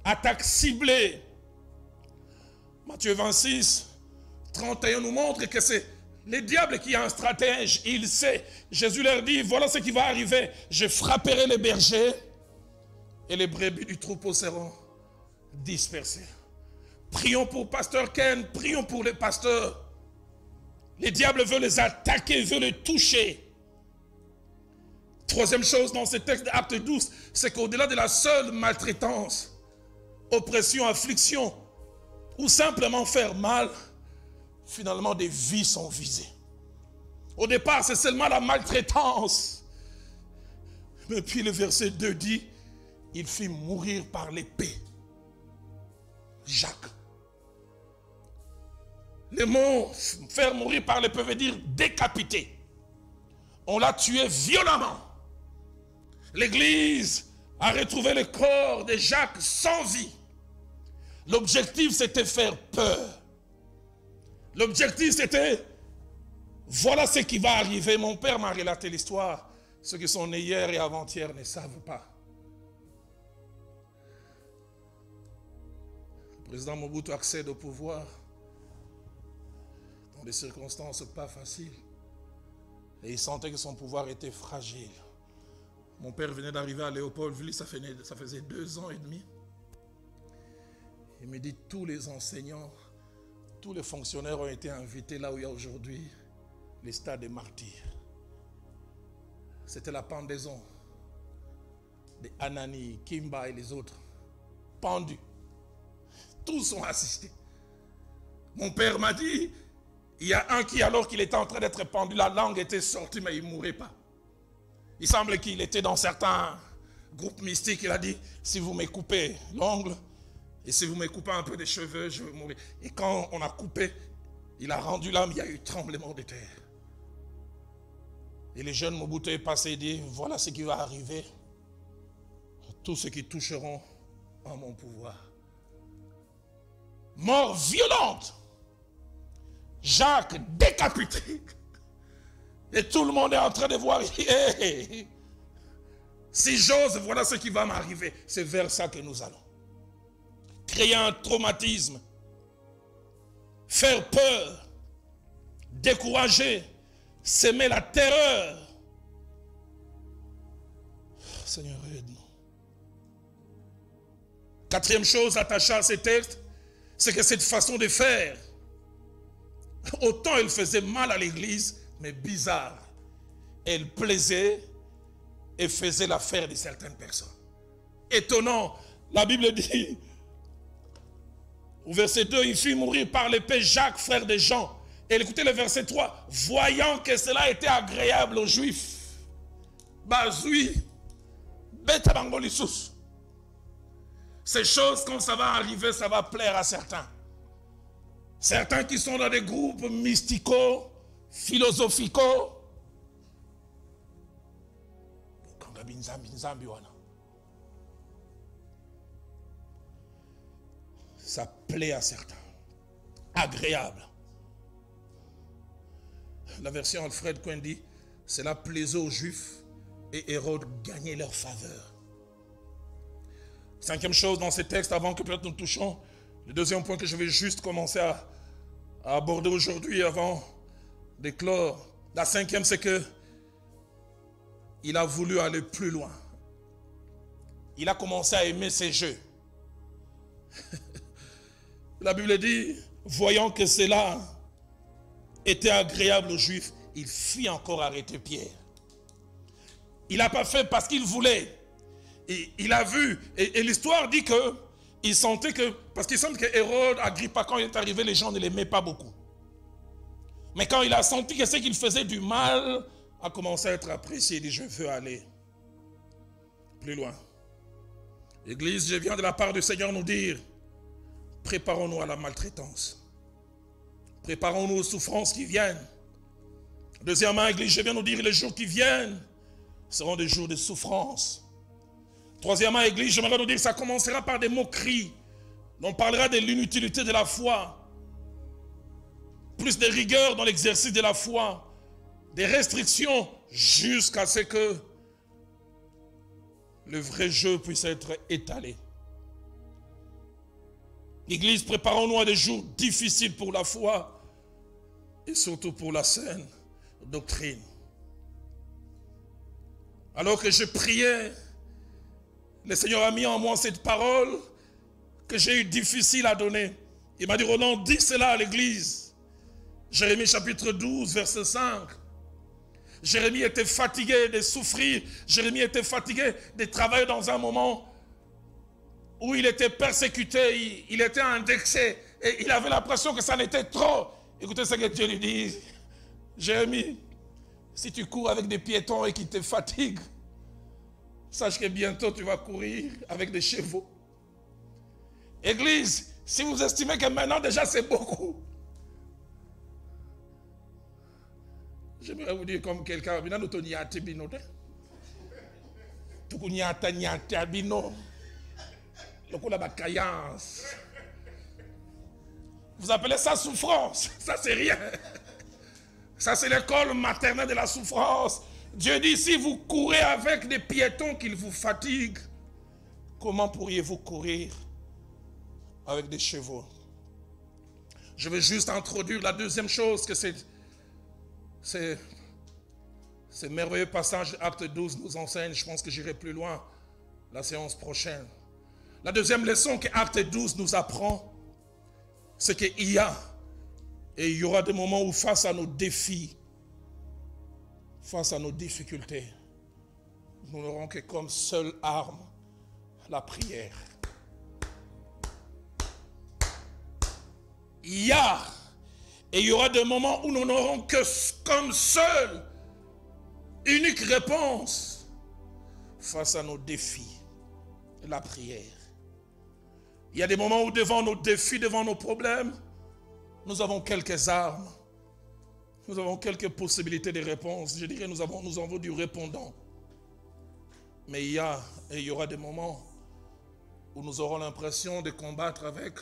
Attaque ciblée. Matthieu 26, 31 nous montre que c'est le diable qui est un stratège. Il sait. Jésus leur dit, voilà ce qui va arriver. Je frapperai les bergers et les brebis du troupeau seront dispersées. Prions pour Pasteur Ken, prions pour les pasteurs. Les diables veulent les attaquer, veulent les toucher. Troisième chose dans ce texte d'Acte 12, c'est qu'au-delà de la seule maltraitance, oppression, affliction, ou simplement faire mal, finalement des vies sont visées. Au départ, c'est seulement la maltraitance. Mais puis le verset 2 dit, il fit mourir par l'épée Jacques. Le mot faire mourir par l'épée veut dire décapiter. On l'a tué violemment. L'église a retrouvé le corps de Jacques sans vie. L'objectif, c'était faire peur. L'objectif, c'était, voilà ce qui va arriver. Mon père m'a relaté l'histoire. Ceux qui sont nés hier et avant-hier ne savent pas. président Mobutu accède au pouvoir dans des circonstances pas faciles. Et il sentait que son pouvoir était fragile. Mon père venait d'arriver à Léopoldville, ça faisait 2 ans et demi. Il me dit, tous les enseignants, tous les fonctionnaires ont été invités là où il y a aujourd'hui les stades des martyrs. C'était la pendaison des Anani, Kimba et les autres, pendus. Tous ont assisté. Mon père m'a dit, il y a un qui, alors qu'il était en train d'être pendu, la langue était sortie, mais il ne mourait pas. Il semble qu'il était dans certains groupes mystiques. Il a dit, si vous me coupez l'ongle, et si vous me coupez un peu des cheveux, je vais mourir. Et quand on a coupé, il a rendu l'âme, il y a eu tremblement de terre. Et les jeunes Mobutu est passé et dit, voilà ce qui va arriver à tous ceux qui toucheront à mon pouvoir. Mort violente. Jacques décapité. Et tout le monde est en train de voir. Hey, si j'ose, voilà ce qui va m'arriver. C'est vers ça que nous allons. Créer un traumatisme. Faire peur. Décourager. S'aimer la terreur. Seigneur, aide-nous. 4e chose attachée à ces textes, c'est que cette façon de faire, autant elle faisait mal à l'église, mais bizarre, elle plaisait et faisait l'affaire de certaines personnes. Étonnant, la Bible dit, au verset 2, il fit mourir par l'épée Jacques, frère de Jean. Et écoutez le verset 3, voyant que cela était agréable aux Juifs, Bazoui, Betabangolissus. Ces choses, quand ça va arriver, ça va plaire à certains. Certains qui sont dans des groupes mystico, philosophico. Ça plaît à certains. Agréable. La version Alfred Cohen dit, cela plaisait aux Juifs et Hérode gagnait leur faveur. 5e chose dans ces textes, avant que peut-être nous touchions, le 2e point que je vais juste commencer à aborder aujourd'hui avant de clore. La 5e, c'est que il a voulu aller plus loin. Il a commencé à aimer ses jeux. La Bible dit, voyant que cela était agréable aux Juifs, il fit encore arrêter Pierre. Il n'a pas fait parce qu'il voulait. Et il a vu, et l'histoire dit que il sentait que, parce qu'il semble que Hérode, Agrippa, quand il est arrivé, les gens ne l'aimaient pas beaucoup. Mais quand il a senti que ce qu'il faisait du mal a commencé à être apprécié, il dit, je veux aller plus loin. Église, je viens de la part du Seigneur nous dire, préparons-nous à la maltraitance. Préparons-nous aux souffrances qui viennent. Deuxièmement, Église, je viens nous dire, les jours qui viennent seront des jours de souffrance. Troisièmement, Église, j'aimerais nous dire que ça commencera par des moqueries. On parlera de l'inutilité de la foi. Plus de rigueur dans l'exercice de la foi. Des restrictions jusqu'à ce que le vrai jeu puisse être étalé. Église, préparons-nous à des jours difficiles pour la foi et surtout pour la saine doctrine. Alors que je priais, le Seigneur a mis en moi cette parole que j'ai eu difficile à donner. Il m'a dit, Roland, dis cela à l'église. Jérémie chapitre 12, verset 5. Jérémie était fatigué de souffrir. Jérémie était fatigué de travailler dans un moment où il était persécuté, il était indexé. Et il avait l'impression que ça n'était trop. Écoutez ce que Dieu lui dit. Jérémie, si tu cours avec des piétons et qu'ils te fatiguent, sache que bientôt tu vas courir avec des chevaux. Église, si vous estimez que maintenant déjà c'est beaucoup, j'aimerais vous dire comme quelqu'un, vous appelez ça souffrance? Ça c'est rien. Ça c'est l'école maternelle de la souffrance. Dieu dit, si vous courez avec des piétons qu'ils vous fatiguent, comment pourriez-vous courir avec des chevaux. Je vais juste introduire la deuxième chose que ces merveilleux passages Acte 12 nous enseignent. Je pense que j'irai plus loin la séance prochaine. La deuxième leçon que Acte 12 nous apprend, c'est qu'il y a et il y aura des moments où face à nos défis, face à nos difficultés, nous n'aurons que comme seule arme la prière. Il y a et il y aura des moments où nous n'aurons que comme seule, unique réponse face à nos défis, la prière. Il y a des moments où devant nos défis, devant nos problèmes, nous avons quelques armes. Nous avons quelques possibilités de réponse. Je dirais nous avons du répondant. Mais il y a et il y aura des moments où nous aurons l'impression de combattre avec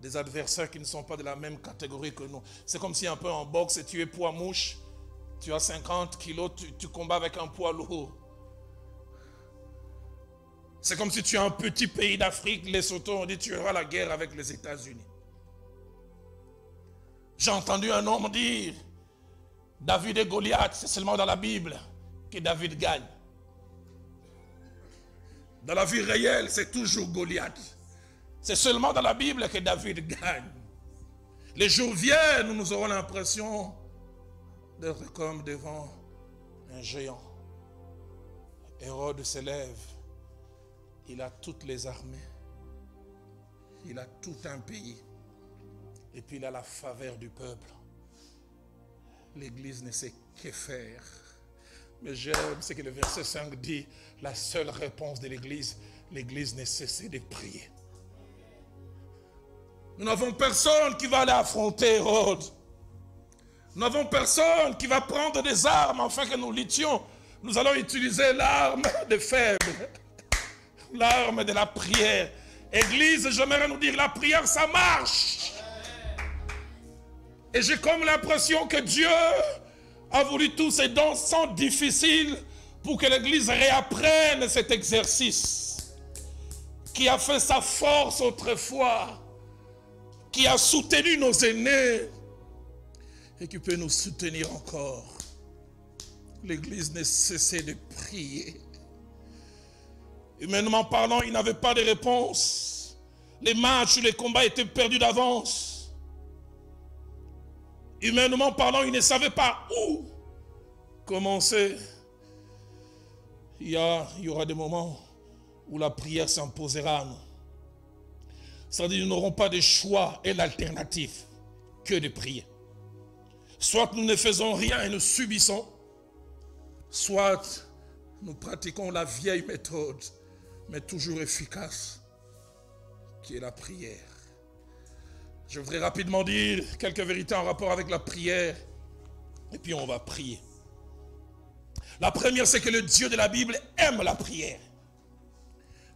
des adversaires qui ne sont pas de la même catégorie que nous. C'est comme si un peu en boxe, tu es poids mouche, tu as 50 kilos, tu combats avec un poids lourd. C'est comme si tu es un petit pays d'Afrique, Lesotho, on dit tu auras la guerre avec les États-Unis. J'ai entendu un homme dire, David et Goliath, c'est seulement dans la Bible que David gagne. Dans la vie réelle, c'est toujours Goliath. C'est seulement dans la Bible que David gagne. Les jours viennent où nous aurons l'impression d'être comme devant un géant. Hérode s'élève. Il a toutes les armées. Il a tout un pays. Et puis il a la faveur du peuple. L'Église ne sait que faire. Mais j'aime ce que le verset 5 dit. La seule réponse de l'Église, l'Église ne cesse de prier. Nous n'avons personne qui va aller affronter Hérode. Nous n'avons personne qui va prendre des armes afin que nous luttions. Nous allons utiliser l'arme des faibles. L'arme de la prière. Église, j'aimerais nous dire, la prière, ça marche. Et j'ai comme l'impression que Dieu a voulu tous ces dons sont difficiles pour que l'Église réapprenne cet exercice qui a fait sa force autrefois, qui a soutenu nos aînés et qui peut nous soutenir encore. L'Église ne cessait de prier. Humainement parlant, il n'avait pas de réponse. Les matchs, les combats étaient perdus d'avance. Humainement parlant, il ne savait pas où commencer. Il y aura des moments où la prière s'imposera à nous. C'est-à-dire nous n'aurons pas de choix et l'alternative que de prier. Soit nous ne faisons rien et nous subissons, soit nous pratiquons la vieille méthode, mais toujours efficace, qui est la prière. Je voudrais rapidement dire quelques vérités en rapport avec la prière, et puis on va prier. La première, c'est que le Dieu de la Bible aime la prière,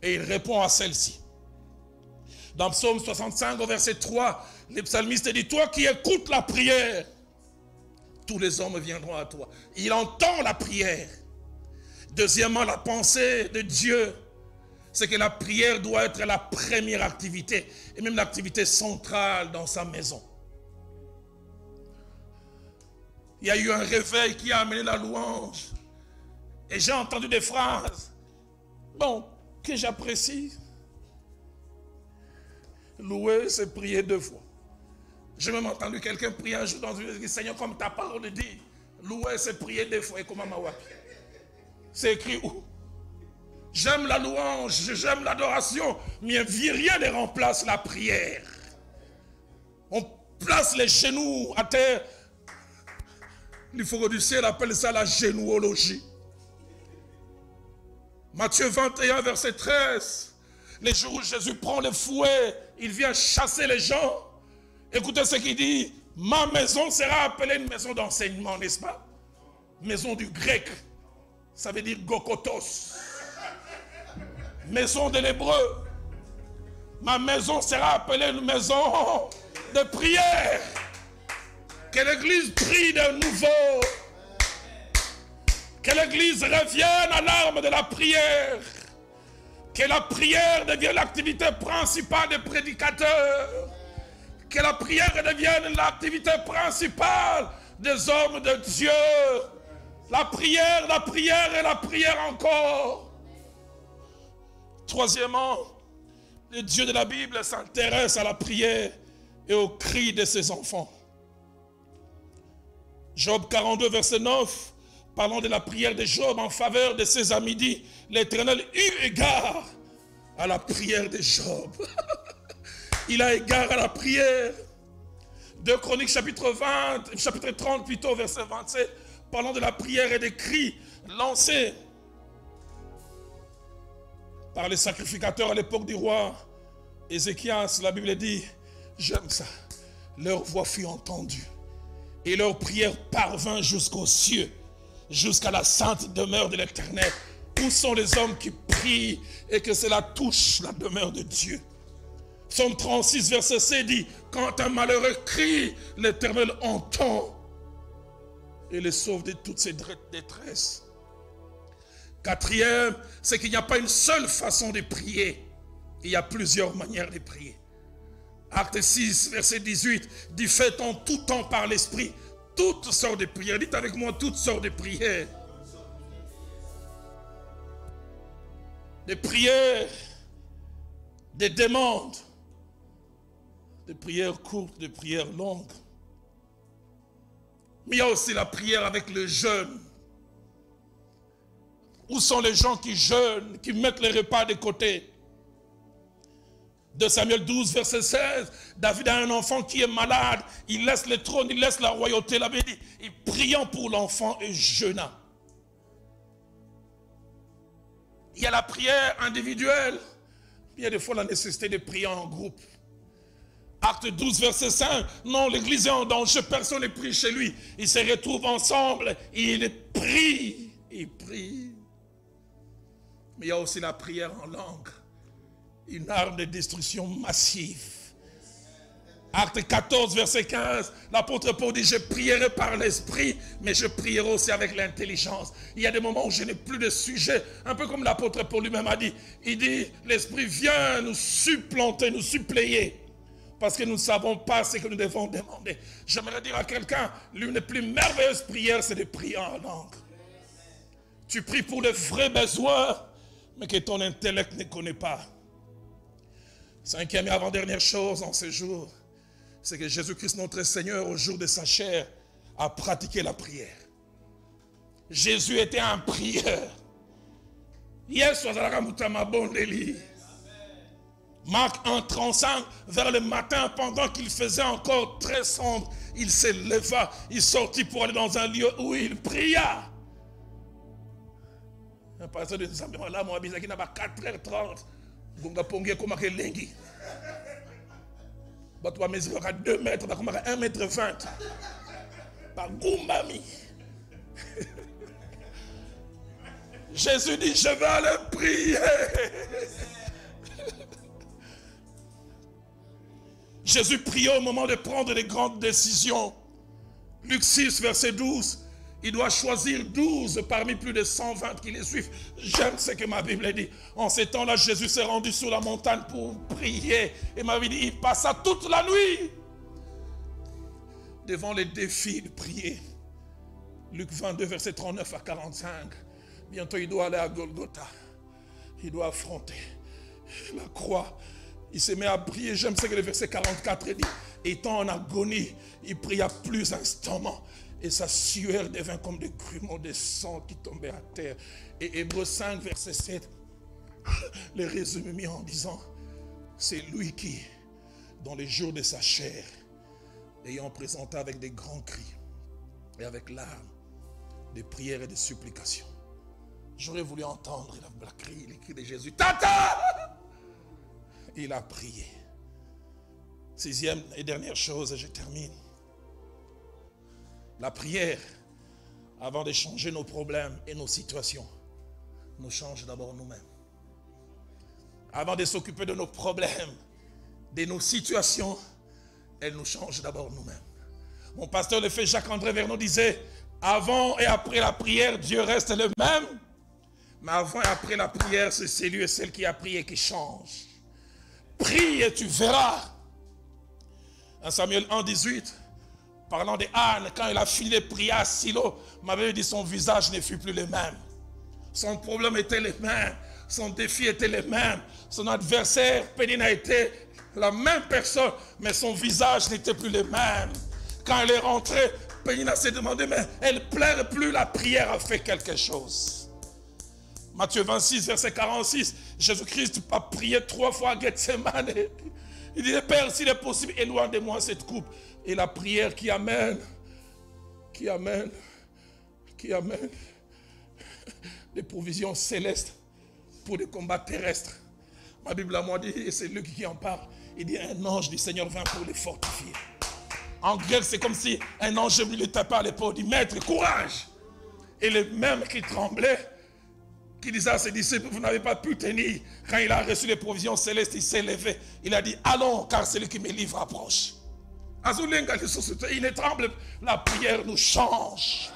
et il répond à celle-ci. Dans Psaume 65, au verset 3, le psalmiste dit, toi qui écoutes la prière, tous les hommes viendront à toi. Il entend la prière. Deuxièmement, la pensée de Dieu, c'est que la prière doit être la première activité, et même l'activité centrale dans sa maison. Il y a eu un réveil qui a amené la louange, et j'ai entendu des phrases, que j'apprécie. Louer, c'est prier 2 fois. J'ai même entendu quelqu'un prier un jour dans une église, Seigneur, comme ta parole dit, louer, c'est prier 2 fois. Et comment Mawapi? C'est écrit où? J'aime la louange, j'aime l'adoration, mais rien ne remplace la prière. On place les genoux à terre. Les forêts du ciel appellent ça la génouologie. Matthieu 21, verset 13. Les jours où Jésus prend le fouet, il vient chasser les gens. Écoutez ce qu'il dit. Ma maison sera appelée une maison d'enseignement, n'est-ce pas? Maison du grec. Ça veut dire gokotos. Maison de l'hébreu. Ma maison sera appelée une maison de prière. Que l'église prie de nouveau. Que l'église revienne à l'arme de la prière. Que la prière devienne l'activité principale des prédicateurs. Que la prière devienne l'activité principale des hommes de Dieu. La prière et la prière encore. Troisièmement, le Dieu de la Bible s'intéresse à la prière et aux cris de ses enfants. Job 42, verset 9, parlant de la prière de Job en faveur de ses amis, dit, l'Éternel eut égard à la prière de Job. Il a égard à la prière. 2 Chroniques chapitre 30 plutôt, verset 27, parlant de la prière et des cris lancés par les sacrificateurs à l'époque du roi Ézéchias. La Bible dit, j'aime ça, leur voix fut entendue et leur prière parvint jusqu'aux cieux, jusqu'à la sainte demeure de l'Éternel. Où sont les hommes qui prient et que cela touche la demeure de Dieu? Psaume 36, verset 7 dit, quand un malheureux crie, l'Éternel entend et les sauve de toutes ses détresses. Quatrième, c'est qu'il n'y a pas une seule façon de prier. Il y a plusieurs manières de prier. Acte 6, verset 18, dit, faites en tout temps par l'Esprit toutes sortes de prières. Dites avec moi, toutes sortes de prières. Des prières, des demandes, des prières courtes, des prières longues. Mais il y a aussi la prière avec le jeûne. Où sont les gens qui jeûnent, qui mettent les repas de côté? 2 Samuel 12, verset 16, David a un enfant qui est malade, il laisse le trône, il laisse la royauté, la Bible dit, il priant pour l'enfant et jeûna. Il y a la prière individuelle, il y a des fois la nécessité de prier en groupe. Acte 12, verset 5, non, l'église est en danger, personne ne prie chez lui. Ils se retrouvent ensemble, ils prient, ils prient. Mais il y a aussi la prière en langue, une arme de destruction massive. Acte 14, verset 15, l'apôtre Paul dit, je prierai par l'esprit, mais je prierai aussi avec l'intelligence. Il y a des moments où je n'ai plus de sujet, un peu comme l'apôtre Paul lui-même a dit. Il dit, l'esprit vient nous supplanter, nous suppléer, parce que nous ne savons pas ce que nous devons demander. J'aimerais dire à quelqu'un, l'une des plus merveilleuses prières, c'est de prier en langue. Tu pries pour de vrais besoins, mais que ton intellect ne connaît pas. Cinquième et avant-dernière chose en ce jour, c'est que Jésus-Christ, notre Seigneur, au jour de sa chair, a pratiqué la prière. Jésus était un prieur. Marc 1,35, vers le matin, pendant qu'il faisait encore très sombre, il se leva, il sortit pour aller dans un lieu où il pria. Un pasteur de Zambia, là, moi, il n'a pas 4h30. Gonga pongue comme un lengi. Bah, tu vas mesurer à 2 mètres, bah, comme à 1,20 m. Par goumami. Jésus dit, je vais aller prier. Jésus priait au moment de prendre des grandes décisions. Luc 6, verset 12. Il doit choisir 12 parmi plus de 120 qui les suivent. J'aime ce que ma Bible dit. En ces temps-là, Jésus s'est rendu sur la montagne pour prier. Et ma Bible dit, il passa toute la nuit devant les défis de prier. Luc 22, verset 39 à 45. Bientôt, il doit aller à Golgotha. Il doit affronter la croix. Il se met à prier. J'aime ce que le verset 44 dit. Étant en agonie, il pria plus instamment. Et sa sueur devint comme des grumeaux de sang qui tombaient à terre. Et Hébreux 5, verset 7, le résume mis en disant, c'est lui qui, dans les jours de sa chair, ayant présenté avec des grands cris et avec larmes, des prières et des supplications. J'aurais voulu entendre les cris de Jésus. Tata! Il a prié. Sixième et dernière chose, et je termine. La prière, avant de changer nos problèmes et nos situations, nous change d'abord nous-mêmes. Avant de s'occuper de nos problèmes, de nos situations, elle nous change d'abord nous-mêmes. Mon pasteur le fait Jacques-André Vernon disait, avant et après la prière, Dieu reste le même. Mais avant et après la prière, c'est celui et celle qui a prié qui change. Prie et tu verras. 1 Samuel 1,18, parlant de Anne, quand il a fini de prier à Silo, m'avait dit son visage ne fut plus le même. Son problème était le même. Son défi était le même. Son adversaire, Pénina, était la même personne, mais son visage n'était plus le même. Quand elle est rentrée, Pénina s'est demandé, mais elle ne pleure plus, la prière a fait quelque chose. Matthieu 26, verset 46, Jésus-Christ a prié 3 fois à Gethsemane. Il dit, Père, s'il est possible, éloigne de moi cette coupe. Et la prière qui amène des provisions célestes pour des combats terrestres. Ma Bible à moi dit, et c'est Luc qui en parle, il dit, un ange du Seigneur vint pour les fortifier. En grec, c'est comme si un ange lui tapait à l'épaule, dit, maître, courage. Et le même qui tremblait, qui disait à ses disciples, vous n'avez pas pu tenir. Quand il a reçu les provisions célestes, il s'est levé. Il a dit, allons, car celui qui me livre approche. Il ne tremble, la prière nous change.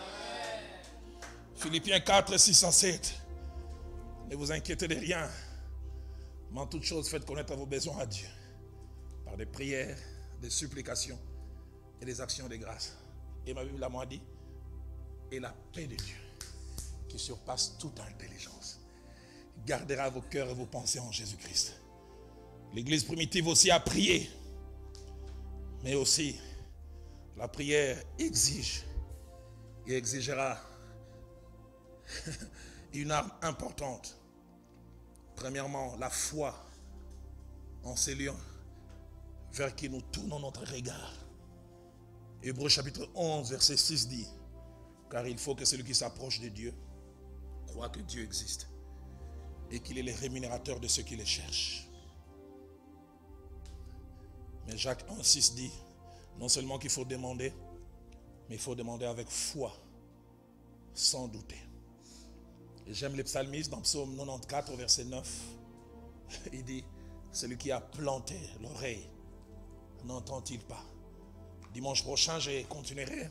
Philippiens 4, 6 à 7. Ne vous inquiétez de rien. Mais en toute chose, faites connaître vos besoins à Dieu. Par des prières, des supplications et des actions de grâce. Et ma Bible m'a dit, et la paix de Dieu, qui surpasse toute intelligence, gardera vos cœurs et vos pensées en Jésus-Christ. L'église primitive aussi a prié. Mais aussi, la prière exige et exigera une arme importante. Premièrement, la foi en ces lieux vers qui nous tournons notre regard. Hébreux chapitre 11, verset 6 dit, car il faut que celui qui s'approche de Dieu croit que Dieu existe et qu'il est le rémunérateur de ceux qui le cherchent. Mais Jacques 1,6 dit, non seulement qu'il faut demander, mais il faut demander avec foi, sans douter. Et j'aime les psalmistes dans Psaume 94, verset 9. Il dit, celui qui a planté l'oreille, n'entend-il pas? Dimanche prochain, je continuerai,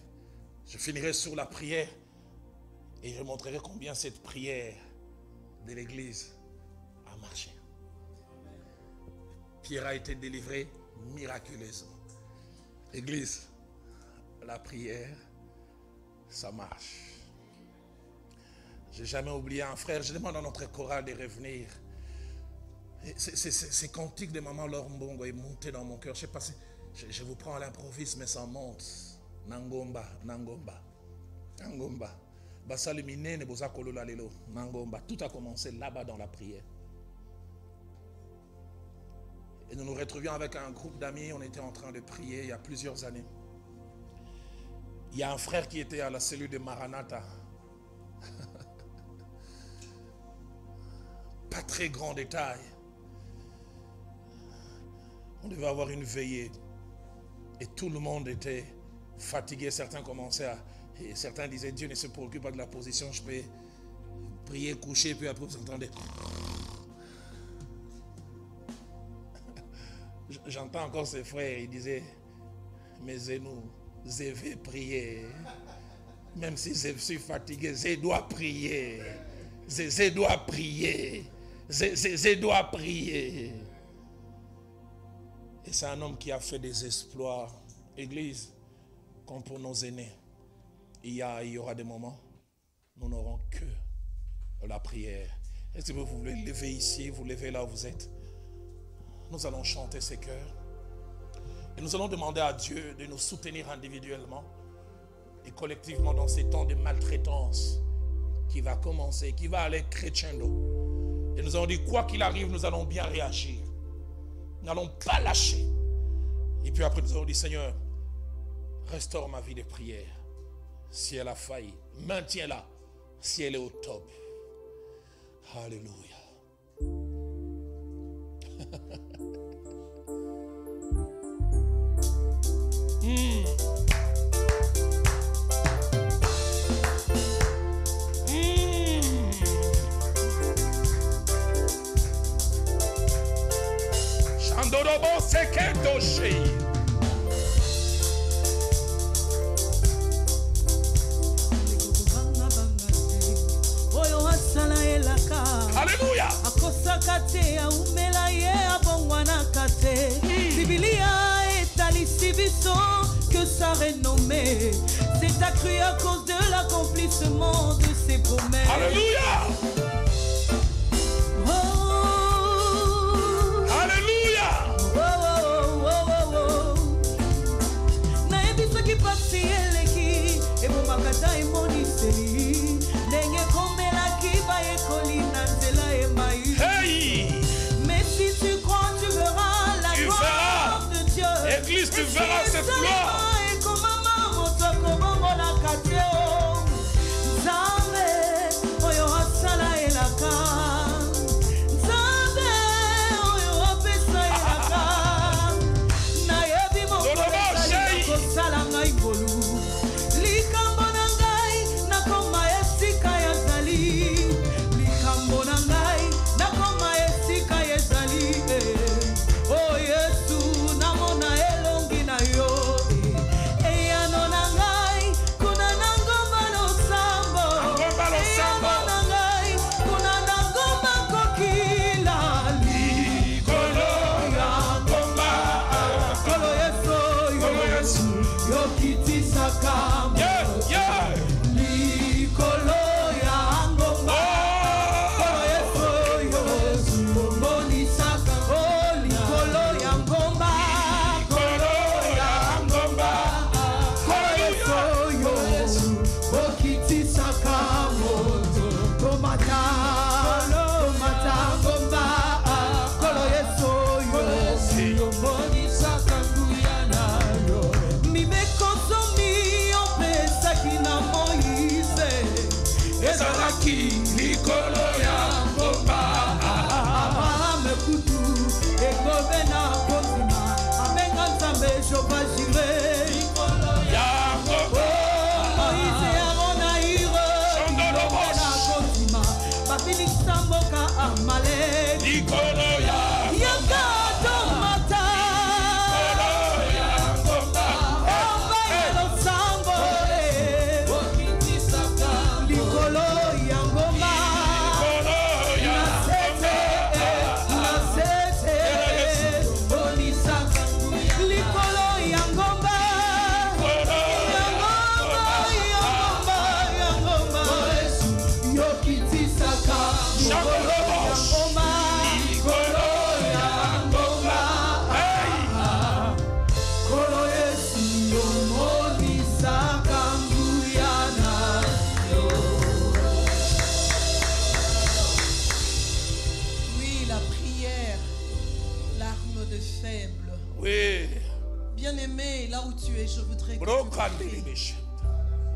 je finirai sur la prière et je montrerai combien cette prière de l'église a marché. Pierre a été délivré miraculeusement. Église, la prière, ça marche. J'ai jamais oublié un frère, je demande à notre chorale de revenir. Ces cantiques de Maman Laure Mbongo est monté dans mon cœur. Je sais pas si je vous prends à l'improviste, mais ça monte. Nangomba, Nangomba, Nangomba. Basalimine ne boza kolola lelo, Nangomba. Tout a commencé là-bas dans la prière. Et nous nous retrouvions avec un groupe d'amis, on était en train de prier il y a plusieurs années. Il y a un frère qui était à la cellule de Maranatha. Pas très grand détail. On devait avoir une veillée. Et tout le monde était fatigué. Certains commençaient à... Et certains disaient, Dieu ne se préoccupe pas de la position. Je peux prier, coucher, puis après vous entendez... J'entends encore ces frères, ils disaient, mais je vais prier. Même si je suis fatigué, je dois prier. Je dois prier. Je dois prier. Et c'est un homme qui a fait des exploits. Église, comme pour nos aînés, il y aura des moments, nous n'aurons que la prière. Est-ce que vous voulez lever ici, vous levez là où vous êtes? Nous allons chanter ces chœurs. Et nous allons demander à Dieu de nous soutenir individuellement et collectivement dans ces temps de maltraitance qui va commencer, qui va aller crescendo. Et nous allons dire, quoi qu'il arrive, nous allons bien réagir. Nous n'allons pas lâcher. Et puis après, nous allons dire, Seigneur, restaure ma vie de prière. Si elle a failli, maintiens-la. Si elle est au top. Alléluia. Chandorobo sekendoshi. Oyo asala elaka Alléluia. Que sa renommée s'est accrue à cause de l'accomplissement de ses promesses. Alléluia. Oh. Alléluia. Oh, oh, oh, oh, oh. Naebi soki pasi eleki ebomaka emoniseli ndenge komelaki bayekoli na nzela emai. Hey. Mais si tu crois, tu verras la gloire de Dieu. Église, tu verras cette gloire.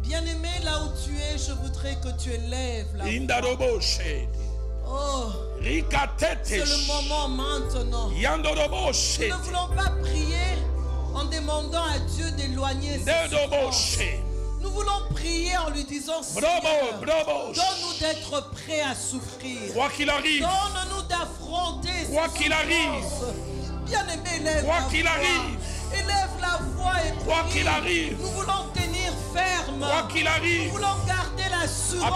Bien-aimé, là où tu es, je voudrais que tu élèves la voix. Oh, c'est le moment maintenant. Nous ne voulons pas prier en demandant à Dieu d'éloigner ses souffrances. Nous voulons prier en lui disant, Seigneur, donne-nous d'être prêts à souffrir. Quoi qu'il arrive. Donne-nous d'affronter ces souffrances. Bien-aimé, élève la voix. Élève la voix et quoi qu'il arrive, nous voulons tenir ferme. Quoi qu'il arrive, nous voulons garder l'assurance.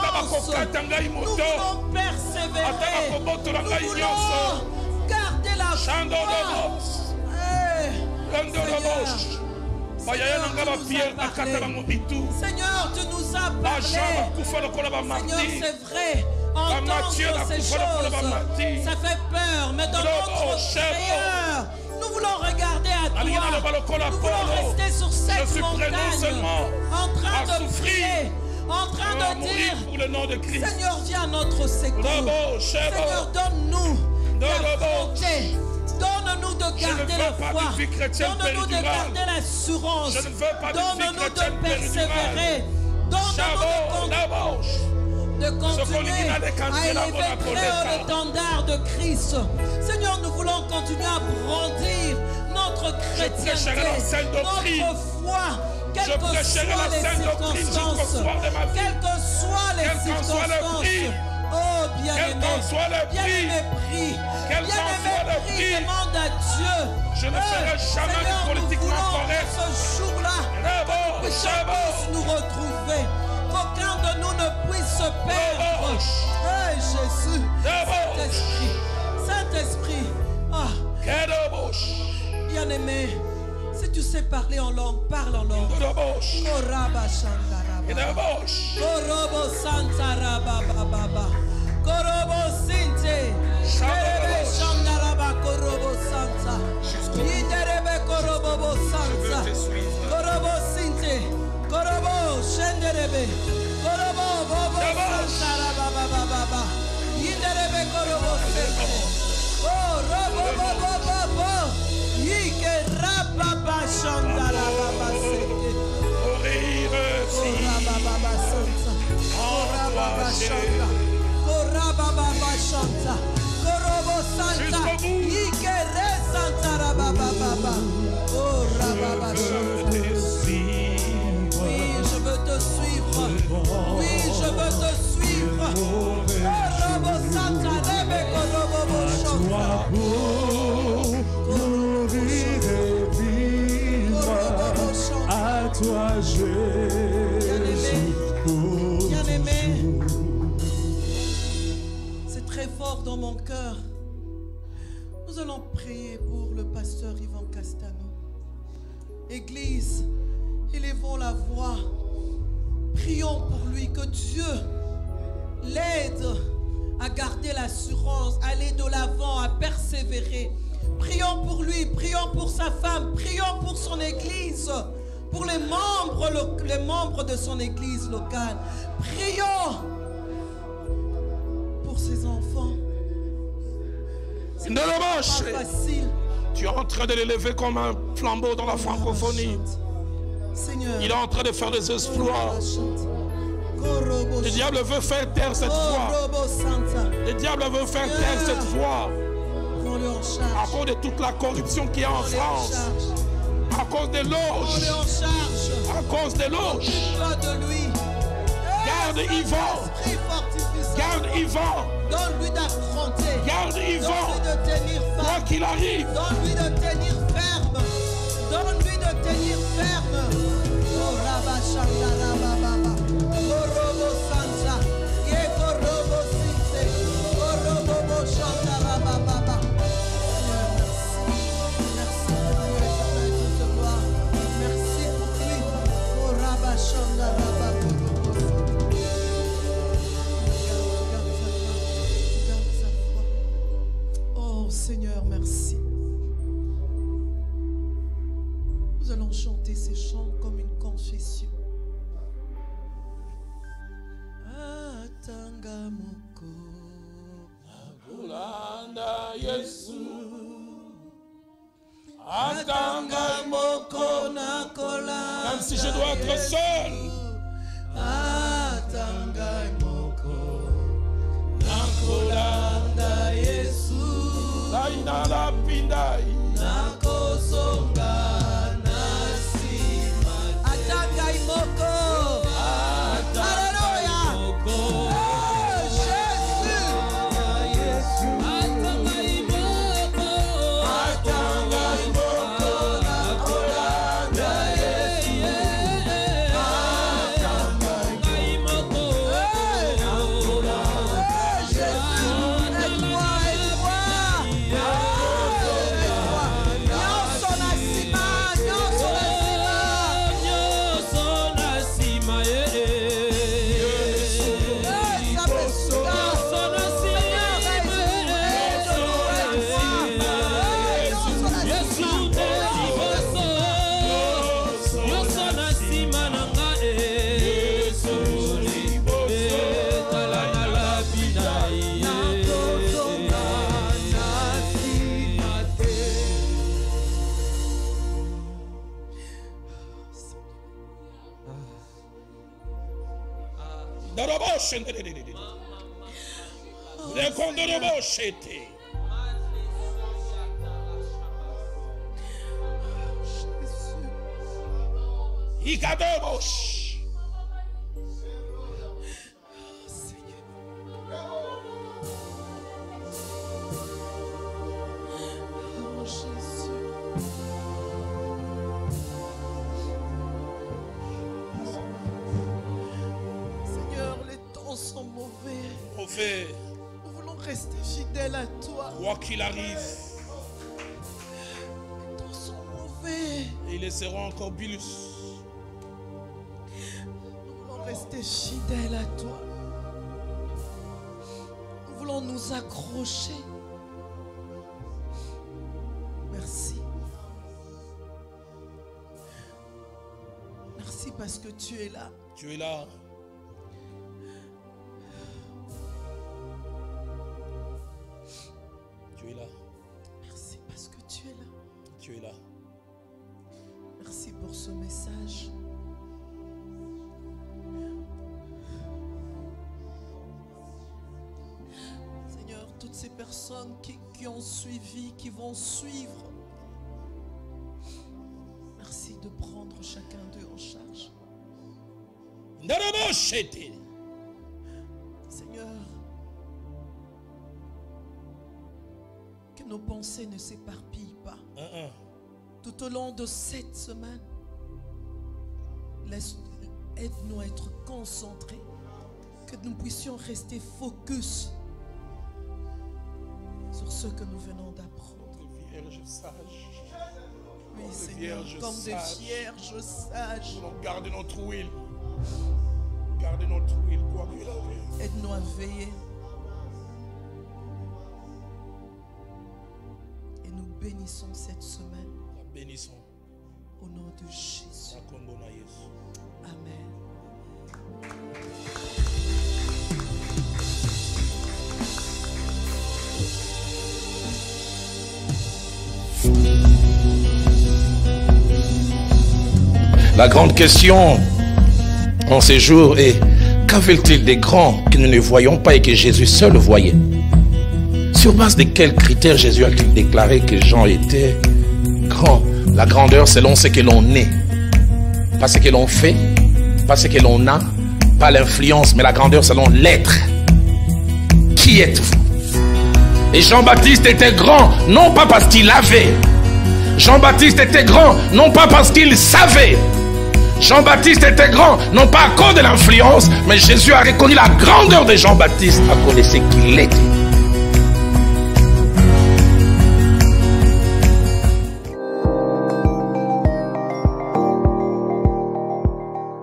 Nous voulons persévérer. Nous voulons garder la foi. Seigneur, tu nous as parlé. Seigneur, c'est vrai. Entendre ces choses, ça fait peur. Mais dans notre prière, nous voulons regarder à toi. Nous voulons rester sur cette montagne en train de prier, en train de dire, Seigneur, viens à notre secours. Seigneur, donne-nous d'affronter. Donne-nous de garder la foi. Donne-nous de garder l'assurance. Donne-nous de persévérer. Donne-nous de continuer à élever très haut l'étendard de Christ. Seigneur, nous voulons continuer à brandir notre chrétienté, notre foi, quelles que soient les circonstances. Quelles que soient les circonstances. Oh, bien-aimé, bien-aimé, prie. Bien-aimé, prie, demande à Dieu. Je ne ferai jamais de politiquement correct. Ce jour-là, que nous puissions nous retrouver. qu'aucun de nous ne puisse se perdre. Hey, Jésus. Saint-Esprit. Ah. Bien-aimé, si tu sais parler en langue, parle en langue. Koraba Shandaraba. Korobo Santaraba Baba. Korobo Sinte. Kerebe Shandaraba Korobo Santa. Yiderebe Korobo Santa. Korobo Sinte. Korobo Shenderebe. Korobo Bobo Santaraba Baba. Yiderebe Korobo Sinte. Oh, robo, bobo, bobo. Yike rababa shandara baba seke. Korababa santa. Korababa shanta. Korababa shanta. Korobo santa. Yike re santa baba baba. Oh, rababa shanta. Oui, je veux te suivre. Oui, je veux te suivre. Oh, robo santa rebe korobo shanta. À toi, Jésus. Bien-aimé, c'est très fort dans mon cœur. Nous allons prier pour le pasteur Yvan Castano. Église, élevons la voix. Prions pour lui, que Dieu l'aide à garder l'assurance, à aller de l'avant, à persévérer. Prions pour lui, prions pour sa femme, prions pour son église, pour les membres de son église locale. Prions pour ses enfants. C'est pas facile. Tu es en train de l'élever comme un flambeau dans la francophonie. Seigneur, il est en train de faire des exploits. Le diable veut faire taire cette voix. Le diable veut faire taire cette voix. À cause de toute la corruption qu'il y a en France. À cause des loges. À cause des loges. Garde Yvan. Garde Yvan. Donne-lui d'affronter. Garde Yvan. Donne-lui de tenir ferme. Quoi qu'il arrive. Donne-lui de tenir ferme. Donne-lui de tenir ferme. Oh, Rabba Shanda Rabba Baba. Oh, Robo Santa. Yeko Robo Sinte. Oh, Robo Shanda Rabba Baba. Merci pour Dieu éternel de gloire. Merci pour lui. Oh, Rabba Shanda Rabba Baba. Seigneur, merci. Nous allons chanter ces chants comme une confession. Atanga moko nakulanda Yesu. Atanga moko nakulanda. Même si je dois être seul. Atanga moko nakulanda Yesu. Laina la pindai nakosonga nasima atanga imoko Alléluia Jésus atanga imoko nakolanda Yesu atanga imoko fidèles à toi. Quoi qu'il arrive. Les temps sont mauvais. Et ils laisseront encore plus. Nous voulons rester fidèles à toi. Nous voulons nous accrocher. Merci. Merci parce que tu es là. Tu es là. Tu es là. Merci parce que tu es là. Tu es là. Merci pour ce message. Seigneur, toutes ces personnes qui ont suivi, qui vont suivre, merci de prendre chacun d'eux en charge. Seigneur, que nos pensées ne s'éparpillent pas. Tout au long de cette semaine, aide-nous à être concentrés, que nous puissions rester focus sur ce que nous venons d'apprendre. Des vierges sages. Oui, Seigneur, comme des vierges sages. Nous voulons garder notre huile. Garder notre huile, quoi qu'il arrive. Aide-nous à veiller. Et nous bénissons cette semaine. La bénissons. Au nom de Jésus. Amen. La grande question en ces jours est: qu'avait-il des grands que nous ne voyons pas et que Jésus seul voyait? Sur base de quels critères Jésus a-t-il déclaré que Jean était grand? La grandeur selon ce que l'on est, pas ce que l'on fait, pas ce que l'on a, pas l'influence, mais la grandeur selon l'être. Qui êtes-vous? Et Jean-Baptiste était grand, non pas parce qu'il avait. Jean-Baptiste était grand, non pas parce qu'il savait. Jean-Baptiste était grand, non pas à cause de l'influence, mais Jésus a reconnu la grandeur de Jean-Baptiste à cause de ce qu'il était.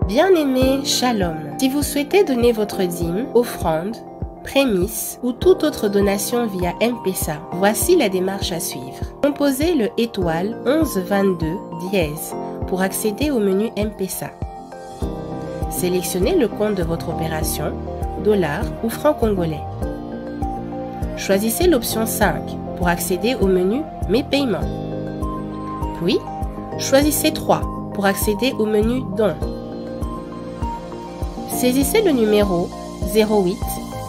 Bien-aimé, shalom. Si vous souhaitez donner votre dîme, offrande, prémisse ou toute autre donation via M-Pesa, voici la démarche à suivre. Composez le étoile 1122 dièse pour accéder au menu M-Pesa. Sélectionnez le compte de votre opération, dollar ou franc congolais. Choisissez l'option 5 pour accéder au menu Mes paiements. Puis, choisissez 3 pour accéder au menu Dons. Saisissez le numéro 08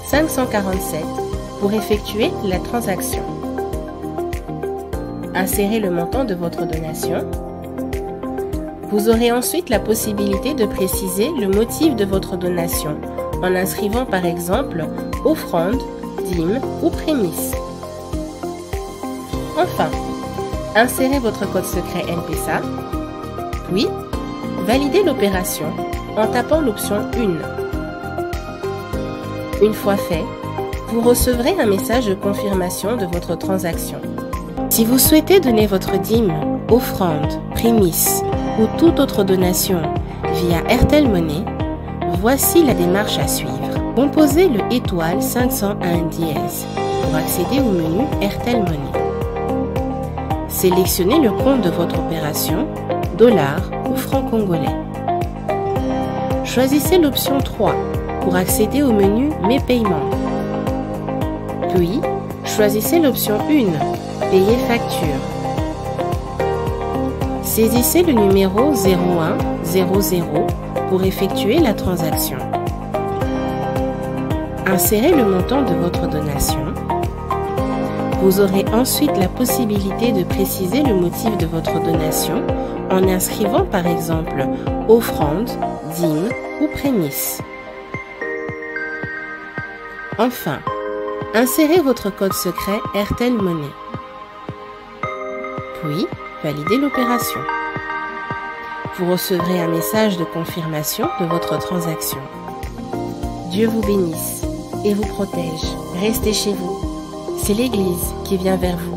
547 pour effectuer la transaction. Insérez le montant de votre donation. Vous aurez ensuite la possibilité de préciser le motif de votre donation en inscrivant par exemple offrande, dîme ou prémisse. Enfin, insérez votre code secret M-Pesa, puis validez l'opération en tapant l'option 1. Une fois fait, vous recevrez un message de confirmation de votre transaction. Si vous souhaitez donner votre dîme, offrande, prémisse ou toute autre donation via Airtel Money, voici la démarche à suivre. Composez le étoile 501 dièse pour accéder au menu Airtel Money. Sélectionnez le compte de votre opération, dollar ou franc congolais. Choisissez l'option 3 pour accéder au menu Mes paiements. Puis, choisissez l'option 1, Payer facture. Saisissez le numéro 0100 pour effectuer la transaction. Insérez le montant de votre donation. Vous aurez ensuite la possibilité de préciser le motif de votre donation en inscrivant par exemple offrande, dîme ou prémisse. Enfin, insérez votre code secret Airtel Money. Puis, validez l'opération. Vous recevrez un message de confirmation de votre transaction. Dieu vous bénisse et vous protège. Restez chez vous. c'est l'Église qui vient vers vous.